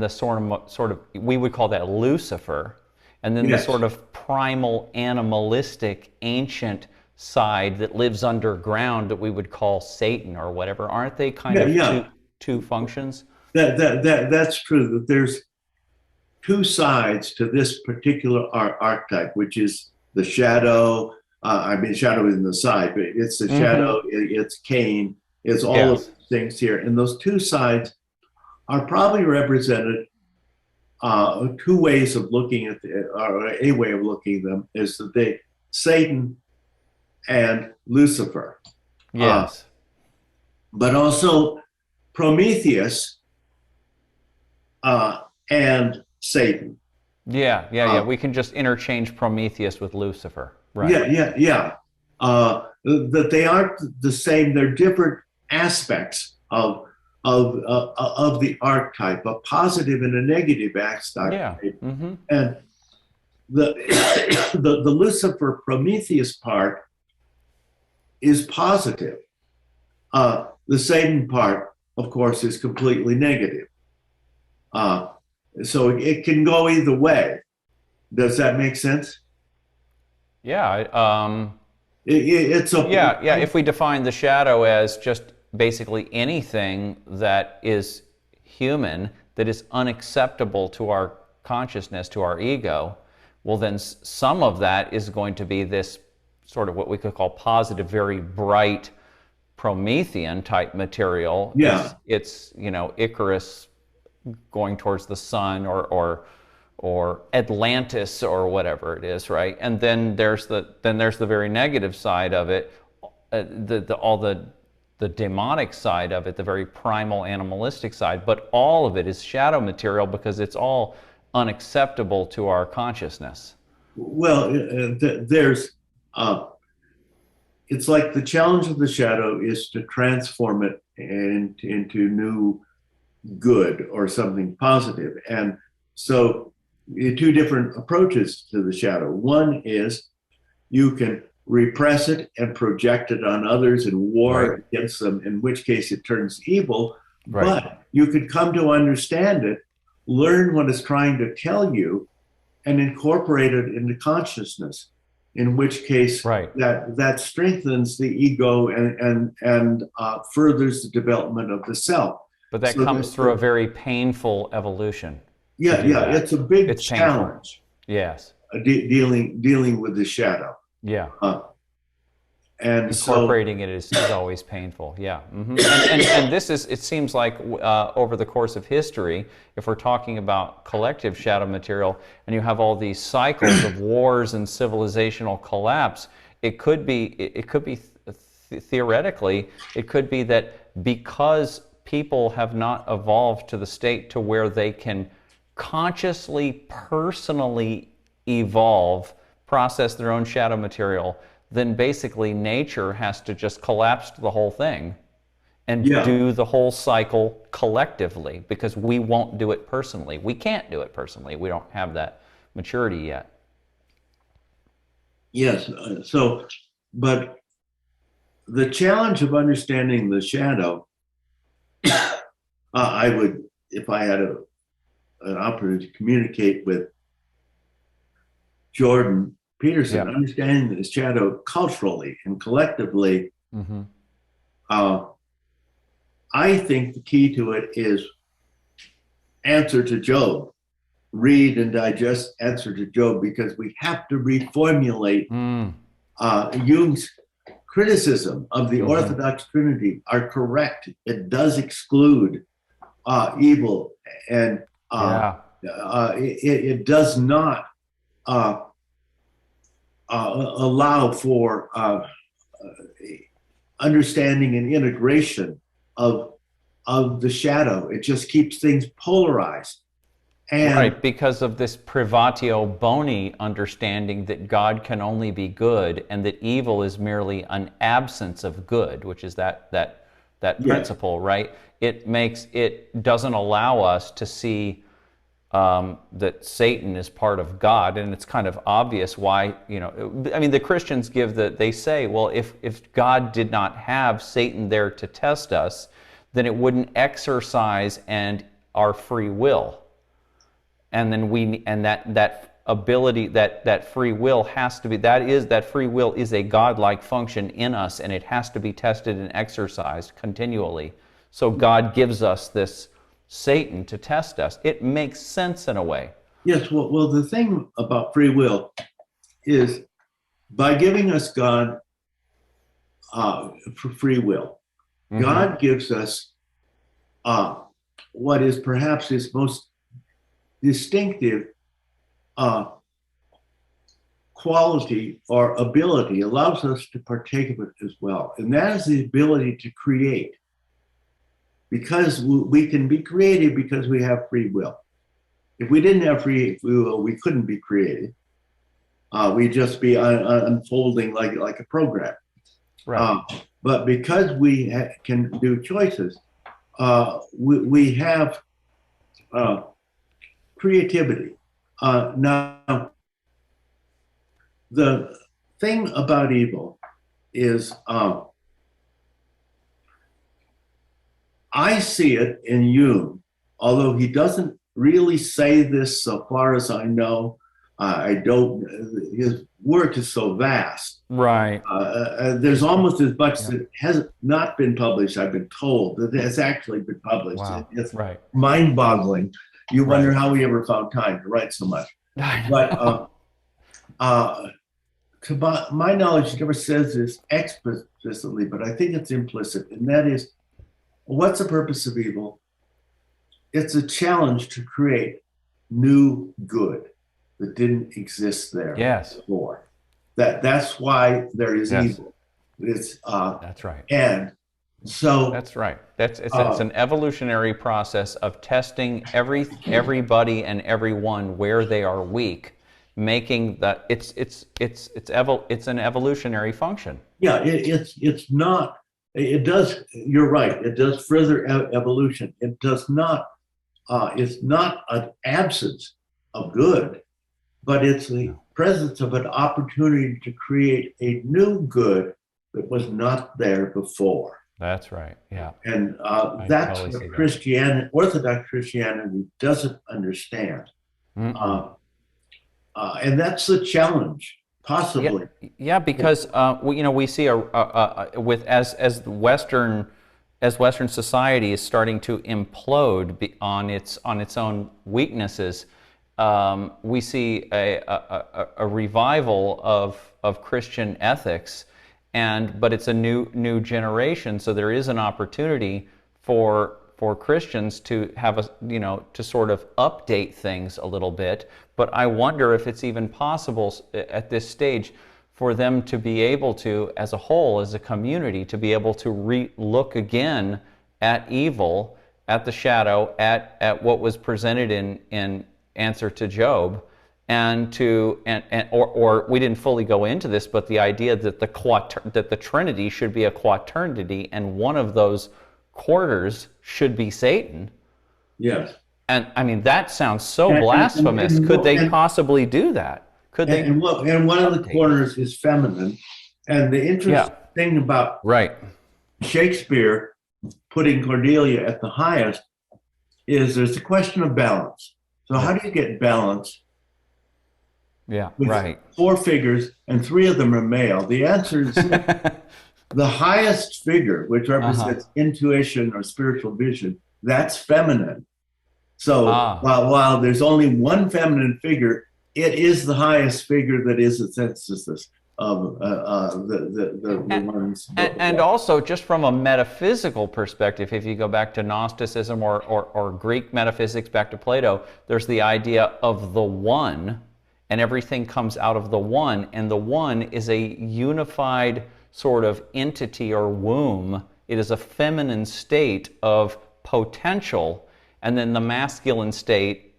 sort of we would call that Lucifer, and then the sort of primal animalistic ancient side that lives underground that we would call Satan or whatever. Aren't they kind of two functions? That's true, that there's two sides to this particular archetype, which is the shadow. Shadow is in the side, but it's the shadow, it's Cain, it's all of these things here. And those two sides are probably represented two ways of looking at or a way of looking at them is that Satan and Lucifer. Yes. But also Prometheus and Satan. Yeah. We can just interchange Prometheus with Lucifer. Right. Yeah. That they aren't the same. They're different aspects of the archetype, a positive and a negative aspect. Yeah. And the Lucifer Prometheus part is positive. The Satan part, of course, is completely negative. So it can go either way. Does that make sense? Yeah. It's a If we define the shadow as just basically anything that is human, that is unacceptable to our consciousness, to our ego, well, then some of that is going to be this sort of what we could call positive, very bright Promethean type material. Yeah. It's Icarus going towards the sun, or Atlantis, or whatever it is, right? And then there's the very negative side of it, the demonic side of it, the very primal animalistic side. But all of it is shadow material because it's all unacceptable to our consciousness. Well, it's like the challenge of the shadow is to transform it into new good or something positive. And so two different approaches to the shadow. One is You can repress it and project it on others and war Right. against them, in which case it turns evil. Right. But you could come to understand it, learn what it's trying to tell you, and incorporate it into consciousness, in which case Right. that strengthens the ego and furthers the development of the self. But that comes through a very painful evolution. Yeah, yeah, that. it's a big It's painful. challenge. Yes. Dealing with the shadow. Yeah. And incorporating it is always painful. Yeah. Mm-hmm. And this is, it seems like over the course of history, if we're talking about collective shadow material, and you have all these cycles of wars and civilizational collapse, it could be theoretically, it could be that because people have not evolved to the state to where they can consciously, personally evolve, process their own shadow material, then basically nature has to just collapse the whole thing and do the whole cycle collectively, because we won't do it personally. We can't do it personally. We don't have that maturity yet. Yes. But the challenge of understanding the shadow, I would, if I had an opportunity to communicate with Jordan Peterson, understanding the shadow culturally and collectively, I think the key to it is answer to Job. Read and digest Answer to Job, because we have to reformulate Jung's criticism of the Orthodox Trinity are correct. It does exclude evil, and it does not allow for understanding and integration of the shadow. It just keeps things polarized. And right, because of this privatio boni understanding that God can only be good and that evil is merely an absence of good, which is that principle, right? It doesn't allow us to see that Satan is part of God, and it's kind of obvious why, I mean, the Christians they say, well, if God did not have Satan there to test us, then it wouldn't exercise our free will. And then that ability, that free will has to be, that free will is a godlike function in us, and it has to be tested and exercised continually. So God gives us this Satan to test us. It makes sense in a way. Yes, well, the thing about free will is, by giving us God for free will, God gives us what is perhaps his most distinctive quality or ability, allows us to partake of it as well. And that is the ability to create. Because we can be creative because we have free will. If we didn't have free will, we couldn't be creative. We'd just be unfolding like a program. Right. But because we can do choices, we have creativity. Now, the thing about evil is, I see it in Jung, although he doesn't really say this so far as I know. His work is so vast. Right. There's almost as much that has not been published, I've been told, that has actually been published. Wow. It's right. mind-boggling. You wonder how he ever found time to write so much. But to my knowledge, he never says this explicitly, but I think it's implicit, and that is, what's the purpose of evil? It's a challenge to create new good that didn't exist there before. That's why there is evil. It's that's right. And so that's right. It's an evolutionary process of testing everybody and everyone where they are weak, making that it's an evolutionary function. Yeah, it's not. It does. You're right. It does further evolution. It does not. It's not an absence of good. but it's the presence of an opportunity to create a new good that was not there before. That's right. Yeah. And that's totally what Christianity, Orthodox Christianity, doesn't understand. And that's the challenge, possibly. Yeah, because we see as Western society is starting to implode on its own weaknesses. We see a revival of Christian ethics, but it's a new generation. So there is an opportunity for Christians to have to sort of update things a little bit. But I wonder if it's even possible at this stage for them to be able to, as a whole, as a community, to be able to look again at evil, at the shadow, at what was presented in Answer to Job, or we didn't fully go into this, but the idea that the Trinity should be a quaternity, and one of those quarters should be Satan. Yes. And I mean, that sounds so blasphemous. Could they possibly do that? Could they? And one of the corners is feminine. And the interesting thing about Shakespeare putting Cordelia at the highest is there's a question of balance. So how do you get balance? Yeah, with 4 figures and 3 of them are male. The answer is the highest figure, which represents intuition or spiritual vision, that's feminine. So while there's only one feminine figure, it is the highest figure that is the synthesis of the ones. And also, just from a metaphysical perspective, if you go back to Gnosticism or Greek metaphysics, back to Plato, there's the idea of the one, and everything comes out of the one, and the one is a unified sort of entity or womb. It is a feminine state of potential, and then the masculine state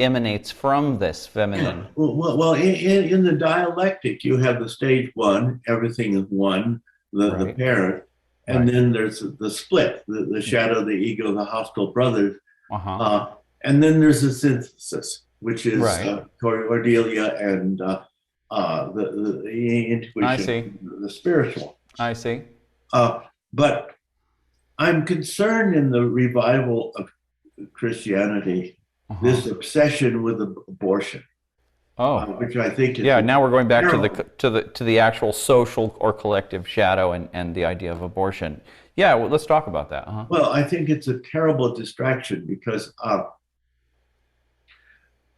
emanates from this feminine. Well, in the dialectic, you have the stage 1, everything is one, the parent, and then there's the split, the shadow, the ego, the hostile brothers, and then there's the synthesis, which is Cordelia and the intuition, I see. The spiritual. I see. But I'm concerned in the revival of Christianity, this obsession with abortion, which I think is now we're going back to the actual social or collective shadow and the idea of abortion. Yeah, well, let's talk about that. Well, I think it's a terrible distraction because,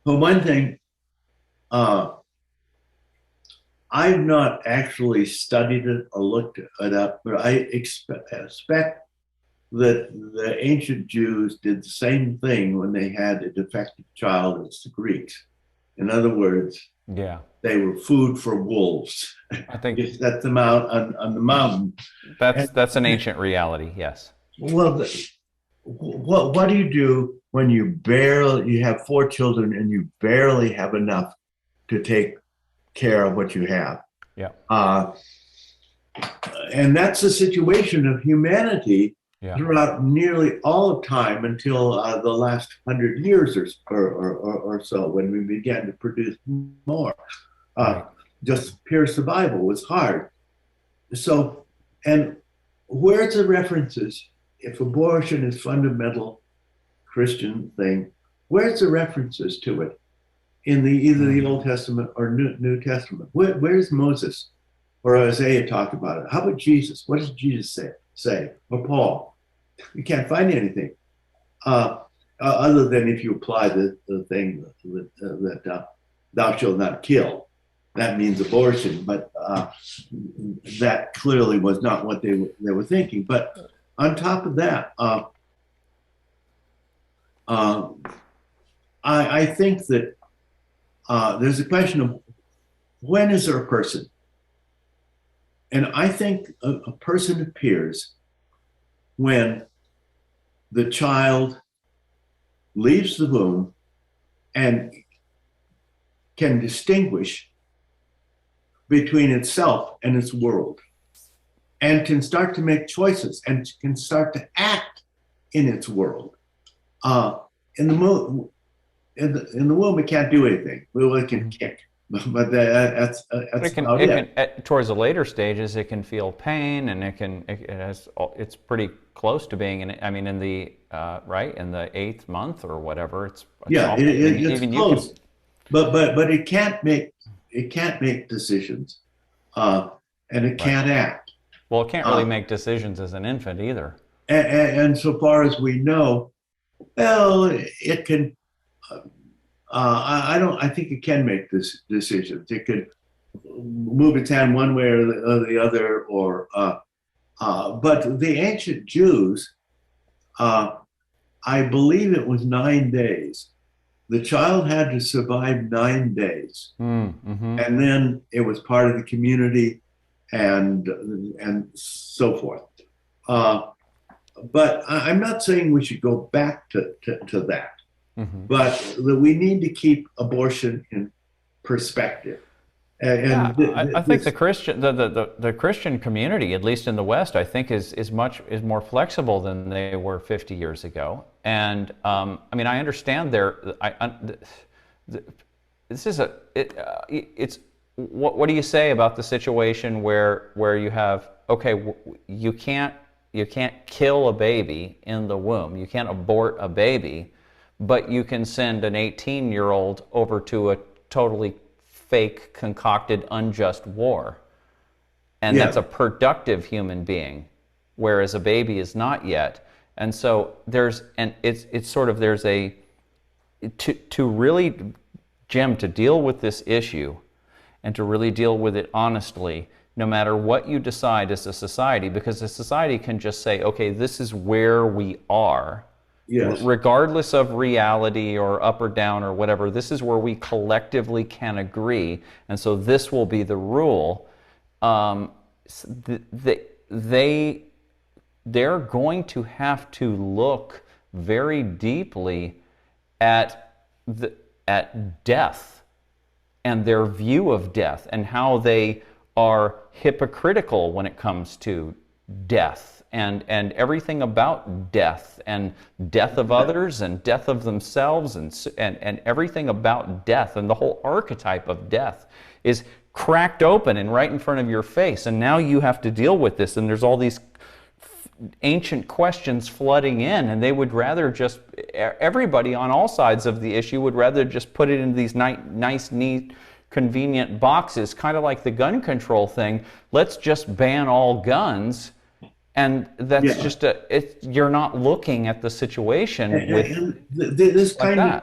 for one thing, I've not actually studied it or looked it up, but I expect that the ancient Jews did the same thing when they had a defective child as the Greeks. In other words, they were food for wolves. I think you set them out on the mountain. That's an ancient reality, yes. Well, what do you do when you have 4 children and you barely have enough to take care of what you have? Yeah. And that's the situation of humanity throughout nearly all of time until the last 100 years or so, when we began to produce more. Just pure survival was hard. So, and where's the references? If abortion is fundamental Christian thing, where's the references to it in either the Old Testament or New Testament? Where's Moses or Isaiah talk about it? How about Jesus? What does Jesus say? Or Paul? You can't find anything other than if you apply the thing that thou shalt not kill. That means abortion, but that clearly was not what they were thinking. But on top of that, I think that there's a question of when is there a person? And I think a person appears when the child leaves the womb and can distinguish between itself and its world, and can start to make choices and can start to act in its world. in the womb, it can't do anything. Well, it can kick, but that's about it. Towards the later stages, it can feel pain, and it's pretty close to being in. I mean, in the right in the 8th month or whatever. It's it's close, but it can't make decisions, and it can't act. Well, it can't really make decisions as an infant either. And so far as we know, well, it can. I think it can make this decisions. It could move its hand one way or the other, or. But the ancient Jews, I believe it was 9 days. The child had to survive 9 days, and then it was part of the community, and so forth. But I'm not saying we should go back to that, but that we need to keep abortion in perspective. I think the Christian community, at least in the West, I think is more flexible than they were 50 years ago. And I mean, I understand what do you say about the situation where you have, okay, you can't kill a baby in the womb, you can't abort a baby, but you can send an 18-year-old over to a totally fake, concocted, unjust war, and that's a productive human being, whereas a baby is not yet. And so it's sort of there's a to really, Jim, to deal with this issue and to really deal with it honestly, no matter what you decide as a society, because a society can just say, okay, this is where we are. Yes. Regardless of reality or up or down or whatever, this is where we collectively can agree, and so this will be the rule. They're going to have to look very deeply at death and their view of death and how they are hypocritical when it comes to death. And everything about death and death of others and death of themselves and everything about death and the whole archetype of death is cracked open and right in front of your face. And now you have to deal with this, and there's all these ancient questions flooding in, and they would rather just, everybody on all sides of the issue would rather just put it into these nice, neat, convenient boxes, kind of like the gun control thing. Let's just ban all guns. And that's just you're not looking at the situation this kind of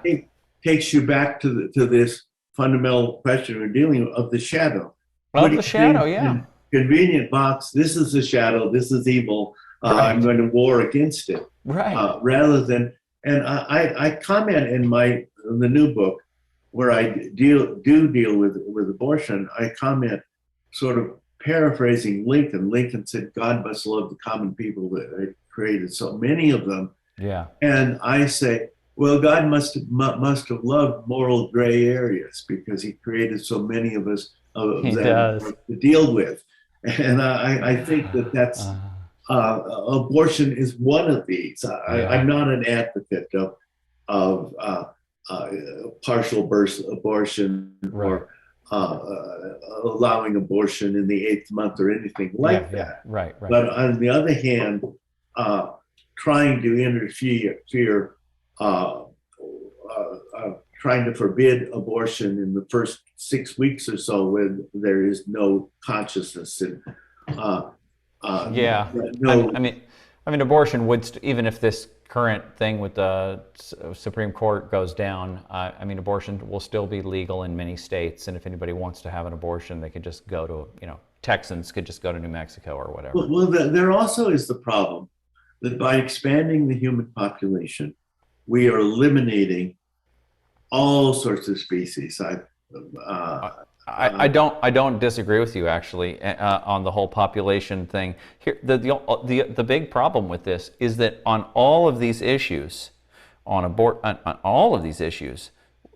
takes you back to this fundamental question we're dealing with of the shadow. Of the shadow, convenient box. This is the shadow. This is evil. I'm going to war against it. Right. Rather than, and I comment in the new book where I deal with abortion. I comment sort of paraphrasing Lincoln. Lincoln said, God must love the common people that created so many of them. Yeah. And I say, well, God must have loved moral gray areas because he created so many of us to deal with. And I think that's abortion is one of these. I'm not an advocate of partial birth abortion or allowing abortion in the 8th month or anything like that. Right. But on the other hand, trying to interfere, trying to forbid abortion in the first 6 weeks or so when there is no consciousness and I mean, abortion would even if this current thing with the Supreme Court goes down, I mean, abortion will still be legal in many states, and if anybody wants to have an abortion, they could just go to, Texans could just go to New Mexico or whatever. Well, there also is the problem that by expanding the human population, we are eliminating all sorts of species. I don't disagree with you actually on the whole population thing. Here, the big problem with this is that on all of these issues, on all of these issues,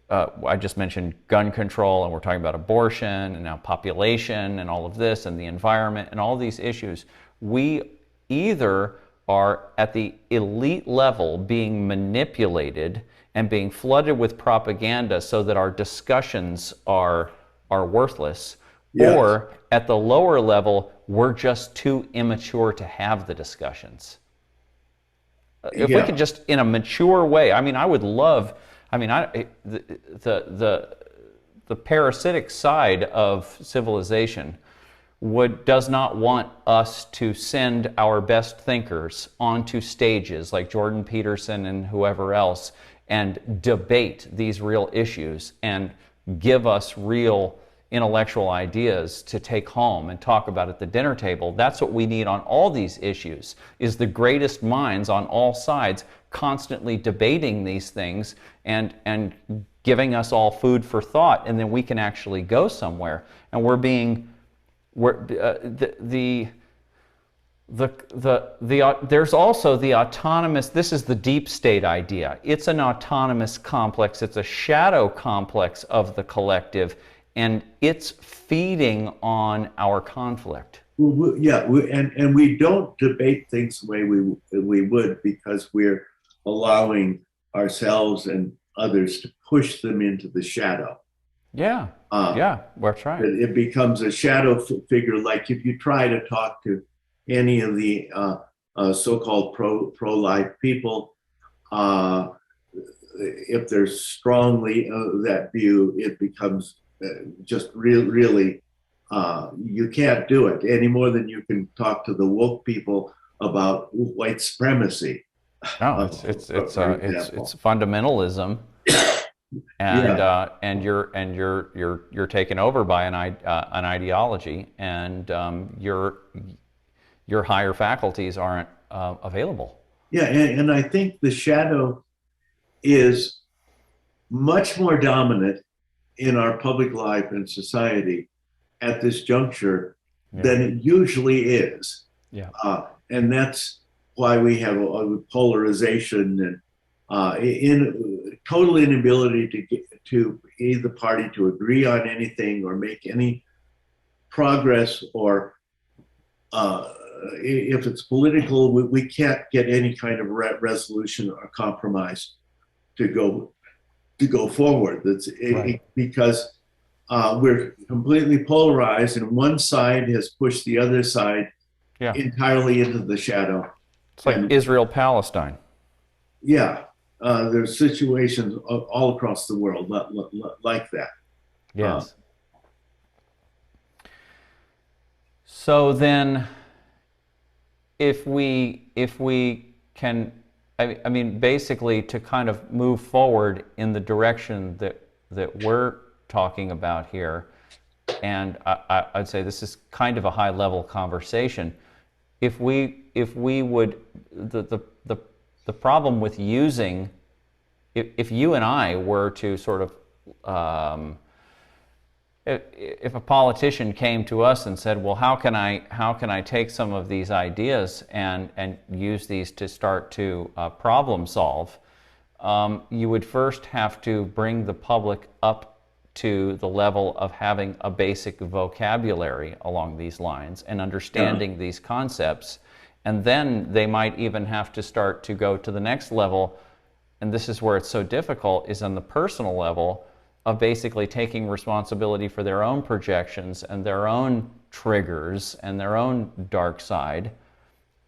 I just mentioned gun control, and we're talking about abortion, and now population, and all of this, and the environment, and all these issues. We either are at the elite level being manipulated and being flooded with propaganda so that our discussions are worthless, Yes. or at the lower level, we're just too immature to have the discussions. If we Yeah. could just, in a mature way, I mean, I would love, I mean, the parasitic side of civilization does not want us to send our best thinkers onto stages like Jordan Peterson and whoever else and debate these real issues and give us real intellectual ideas to take home and talk about at the dinner table. That's what we need on all these issues, is the greatest minds on all sides constantly debating these things and giving us all food for thought, and then we can actually go somewhere. And there's also the autonomous, this is the deep state idea. It's an autonomous complex, it's a shadow complex of the collective, and it's feeding on our conflict. And we don't debate things the way we would, because we're allowing ourselves and others to push them into the shadow. Yeah, that's right. It becomes a shadow figure. Like if you try to talk to any of the so-called pro-life people, if they're strongly that view, it becomes just really you can't do it any more than you can talk to the woke people about white supremacy. No, it's fundamentalism. And you're taken over by an ideology, and your higher faculties aren't available. Yeah, and I think the shadow is much more dominant in our public life and society at this juncture than it usually is. Yeah, and that's why we have a polarization and in total inability to either party to agree on anything or make any progress, or if it's political, we can't get any kind of resolution or compromise to go forward. Because we're completely polarized, and one side has pushed the other side entirely into the shadow. It's like Israel-Palestine. Yeah. There's situations all across the world like that. Yes. So then, if we can, I mean, basically, to kind of move forward in the direction that we're talking about here, and I'd say this is kind of a high-level conversation. If we would, the problem with using, if you and I were to sort of, if a politician came to us and said, well, how can I take some of these ideas and use these to start to problem solve, you would first have to bring the public up to the level of having a basic vocabulary along these lines and understanding these concepts. And then they might even have to start to go to the next level, and this is where it's so difficult, is on the personal level of basically taking responsibility for their own projections and their own triggers and their own dark side,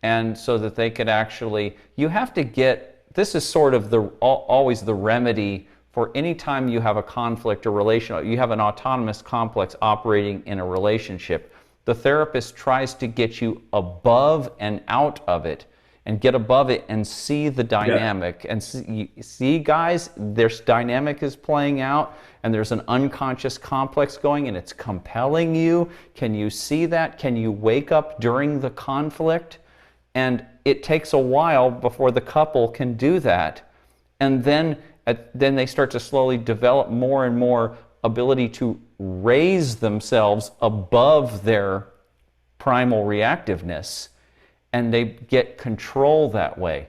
and so that they could actually, you have to get, this is sort of always the remedy for any time you have a conflict or relational, you have an autonomous complex operating in a relationship. The therapist tries to get you above and out of it, and get above it and see the dynamic. And see, guys, this dynamic is playing out, and there's an unconscious complex going, and it's compelling you. Can you see that? Can you wake up during the conflict? And it takes a while before the couple can do that. And then they start to slowly develop more and more ability to raise themselves above their primal reactiveness, and they get control that way.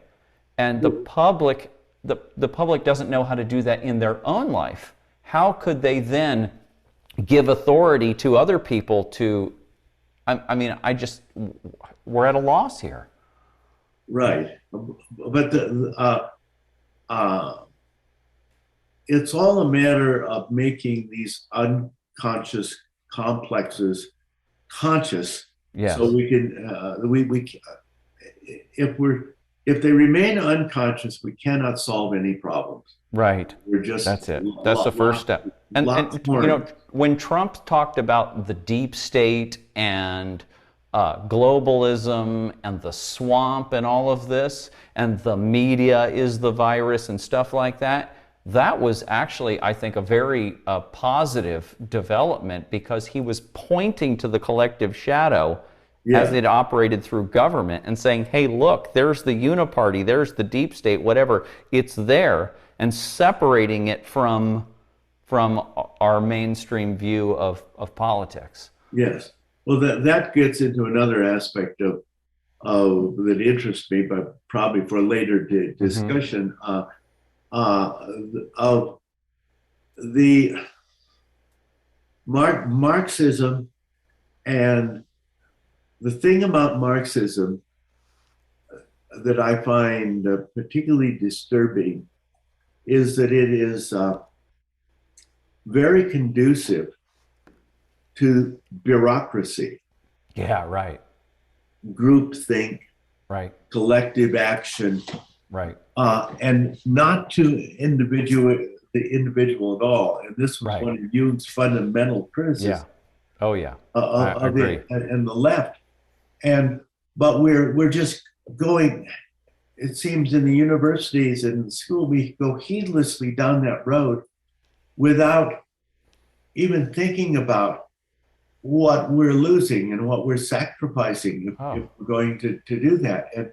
And the public doesn't know how to do that in their own life. How could they then give authority to other people to, we're at a loss here. right. But it's all a matter of making these unconscious complexes conscious. Yes. So we can if they remain unconscious, we cannot solve any problems. Right. We're just That's it. That's the first step. And you know, when Trump talked about the deep state and globalism and the swamp and all of this, and the media is the virus and stuff like that, that was actually, I think, a very positive development, because he was pointing to the collective shadow as it operated through government and saying, hey, look, there's the uniparty, there's the deep state, whatever, it's there, and separating it from our mainstream view of politics. Yes. Well, that gets into another aspect of that interests me, but probably for a later discussion, of the Marxism. And the thing about Marxism that I find particularly disturbing is that it is very conducive to bureaucracy. Yeah, right. Groupthink, right. Collective action, right. And not to the individual at all. And this was one of Jung's fundamental criticisms. Yeah. Oh yeah. I agree. And the left. But we're just going. It seems in the universities and the school we go heedlessly down that road without even thinking about what we're losing and what we're sacrificing if we're going to do that. And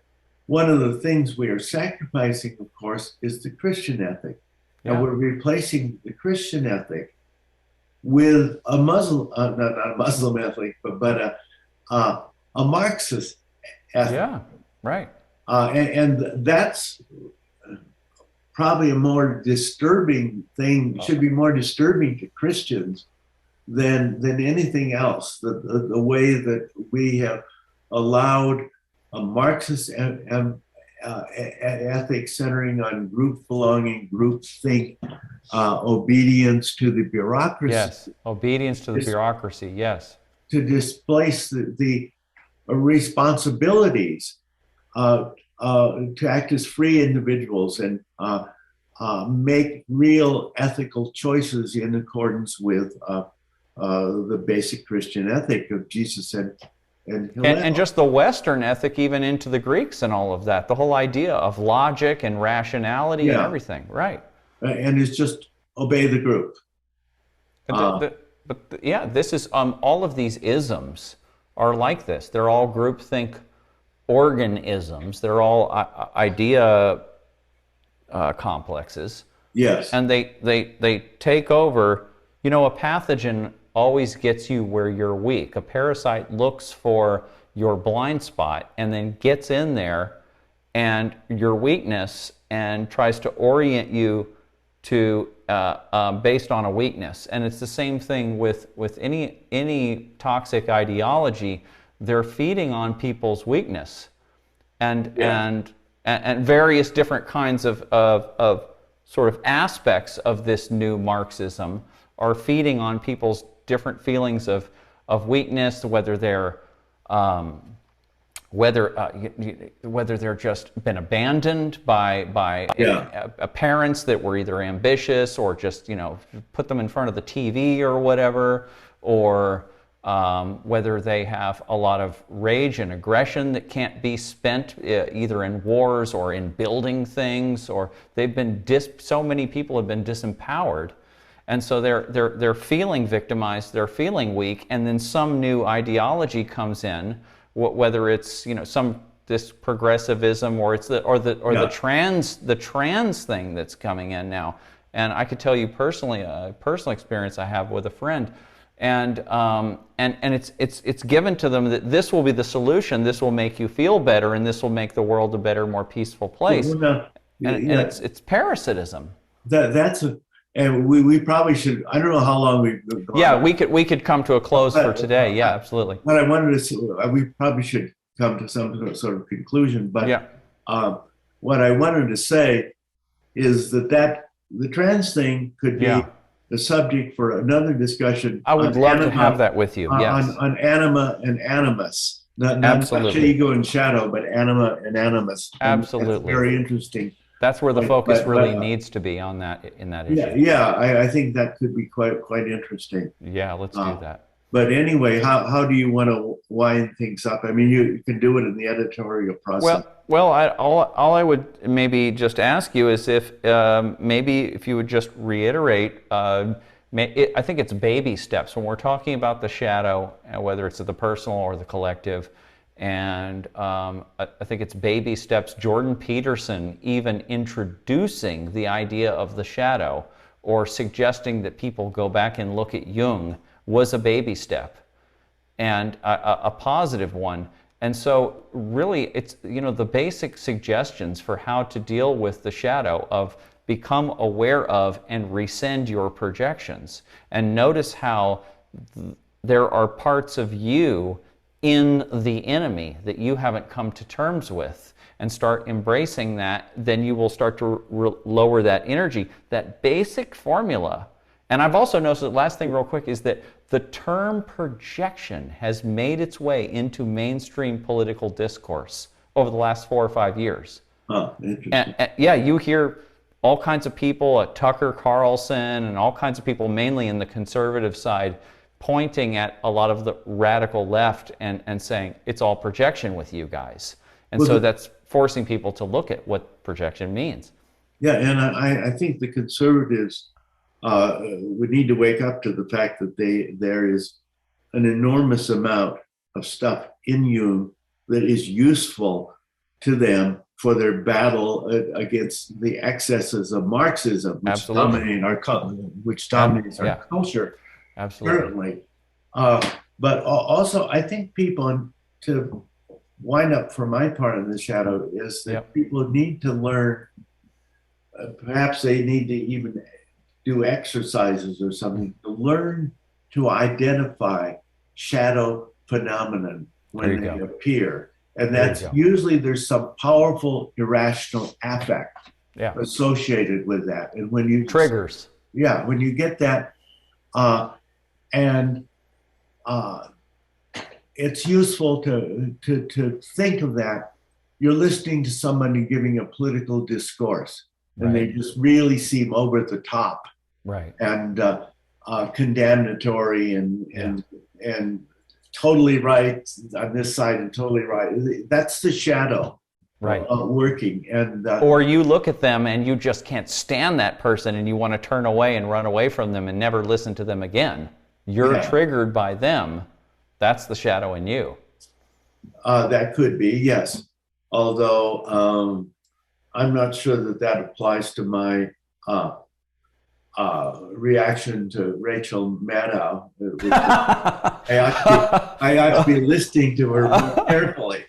one of the things we are sacrificing, of course, is the Christian ethic. Yeah. And we're replacing the Christian ethic with a Muslim, not a Muslim ethic, but a Marxist ethic. Yeah, right. And that's probably a more disturbing thing, should be more disturbing to Christians than anything else. The way that we have allowed a Marxist ethic centering on group belonging, group think, obedience to the bureaucracy. Yes, obedience to the bureaucracy, yes. To displace the responsibilities to act as free individuals and make real ethical choices in accordance with the basic Christian ethic of Jesus and just the Western ethic, even into the Greeks and all of that. The whole idea of logic and rationality and everything, right? And it's just obey the group. This is all of these isms are like this. They're all groupthink organisms. They're all idea complexes. Yes. And they take over. You know, a pathogen always gets you where you're weak. A parasite looks for your blind spot and then gets in there and your weakness and tries to orient you to based on a weakness. And it's the same thing with any toxic ideology. They're feeding on people's weakness and various different kinds of sort of aspects of this new Marxism are feeding on people's different feelings of weakness, whether they're whether they're just been abandoned by parents that were either ambitious or just put them in front of the TV or whatever, or whether they have a lot of rage and aggression that can't be spent either in wars or in building things, or they've been so many people have been disempowered. And so they're feeling victimized, they're feeling weak, and then some new ideology comes in, whether it's this progressivism or it's the trans thing that's coming in now. And I could tell you personally, a personal experience I have with a friend, and it's given to them that this will be the solution, this will make you feel better, and this will make the world a better, more peaceful place. And it's parasitism. And we probably should. I don't know how long we've gone. Yeah, we could come to a close for today. Yeah, absolutely. What I wanted to say, we probably should come to some sort of conclusion. But What I wanted to say is that the trans thing could be Yeah. the subject for another discussion I would on love to have that with you. Yes. on anima and animus, not Absolutely. ego and shadow, but anima and animus, and that's Absolutely. very interesting. That's where the But focus but really but needs to be on that in that yeah, issue. yeah, I think that could be quite interesting. Yeah, let's do Uh, that. but anyway, how do you want to wind things up? I mean, you can do it in the editorial process. All I would maybe just ask you is if maybe if you would just reiterate. I think it's baby steps when we're talking about the shadow, whether it's the personal or the collective. And I think it's baby steps. Jordan Peterson even introducing the idea of the shadow or suggesting that people go back and look at Jung was a baby step and a positive one. And so really it's, the basic suggestions for how to deal with the shadow of become aware of and rescind your projections. And notice how there are parts of you in the enemy that you haven't come to terms with, and start embracing that. Then you will start to lower that energy, that basic formula. And I've also noticed that last thing real quick is that the term projection has made its way into mainstream political discourse over the last 4 or 5 years. Oh, interesting. And yeah, you hear all kinds of people, Tucker Carlson and all kinds of people, mainly in the conservative side, pointing at a lot of the radical left and saying, it's all projection with you guys. And Well, so that's forcing people to look at what projection means. yeah, and I think the conservatives would need to wake up to the fact that there is an enormous amount of stuff in Jung that is useful to them for their battle against the excesses of Marxism, which Absolutely. dominate which dominates our Yeah. culture Absolutely. currently. But also, I think people, to wind up for my part in the shadow, is that Yep. people need to learn. Perhaps they need to even do exercises or something to learn to identify shadow phenomenon when they appear. And that's usually there's some powerful irrational affect associated with that. And when you triggers, when you get that, and it's useful to think of that. You're listening to somebody giving a political discourse, and they just really seem over the top, and condemnatory and totally right on this side and totally right. That's the shadow working. And or you look at them and you just can't stand that person and you want to turn away and run away from them and never listen to them again. You're triggered by them. That's the shadow in you. That could be, yes. Although I'm not sure that applies to my reaction to Rachel Maddow. I ought to be listening to her more carefully.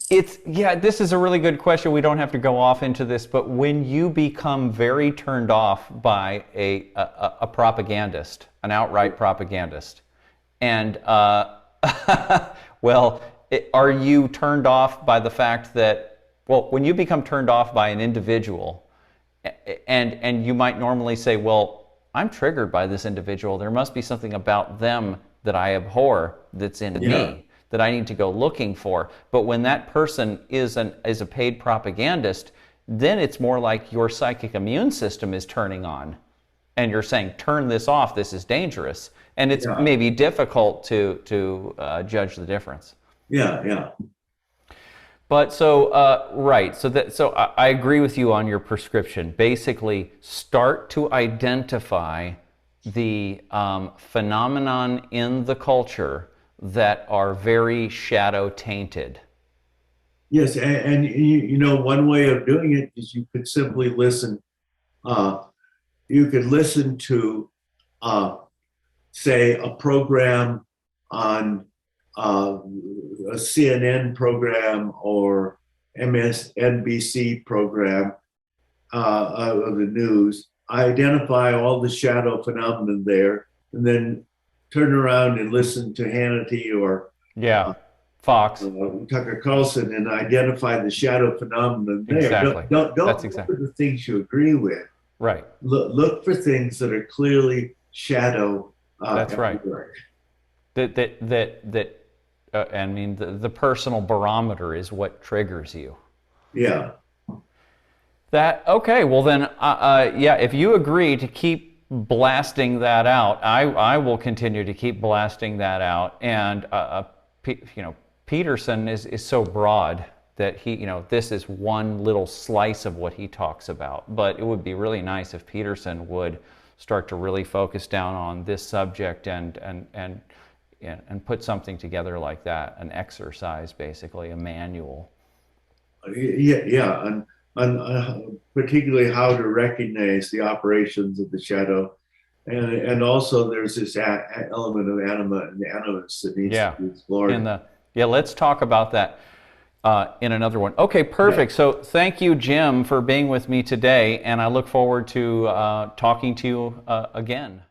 This is a really good question. We don't have to go off into this, but when you become very turned off by a propagandist, an outright propagandist, and are you turned off by the fact that, when you become turned off by an individual, and you might normally say, well, I'm triggered by this individual. There must be something about them that I abhor that's in me that I need to go looking for. But when that person is a paid propagandist, then it's more like your psychic immune system is turning on. And you're saying, turn this off, this is dangerous. And it's maybe difficult to judge the difference. Yeah. But so I agree with you on your prescription. Basically, start to identify the phenomenon in the culture that are very shadow tainted. Yes, and one way of doing it is you could simply listen. You could listen to, say, a program on a CNN program or MSNBC program of the news, identify all the shadow phenomenon there, and then turn around and listen to Hannity or Fox. Tucker Carlson, and identify the shadow phenomenon there. Exactly. Don't That's look exactly for the things you agree with. right. Look for things that are clearly shadow. That's at right. work. I mean, the personal barometer is what triggers you. Yeah. Okay, well then, yeah, if you agree to keep blasting that out, I will continue to keep blasting that out. And, Peterson is so broad that this is one little slice of what he talks about. But it would be really nice if Peterson would start to really focus down on this subject and put something together like that, an exercise, basically, a manual. Yeah, and particularly how to recognize the operations of the shadow, and also there's this element of anima and animus that needs to be explored. Let's talk about that in another one. Okay, perfect. Yeah. So thank you, Jim, for being with me today, and I look forward to talking to you again.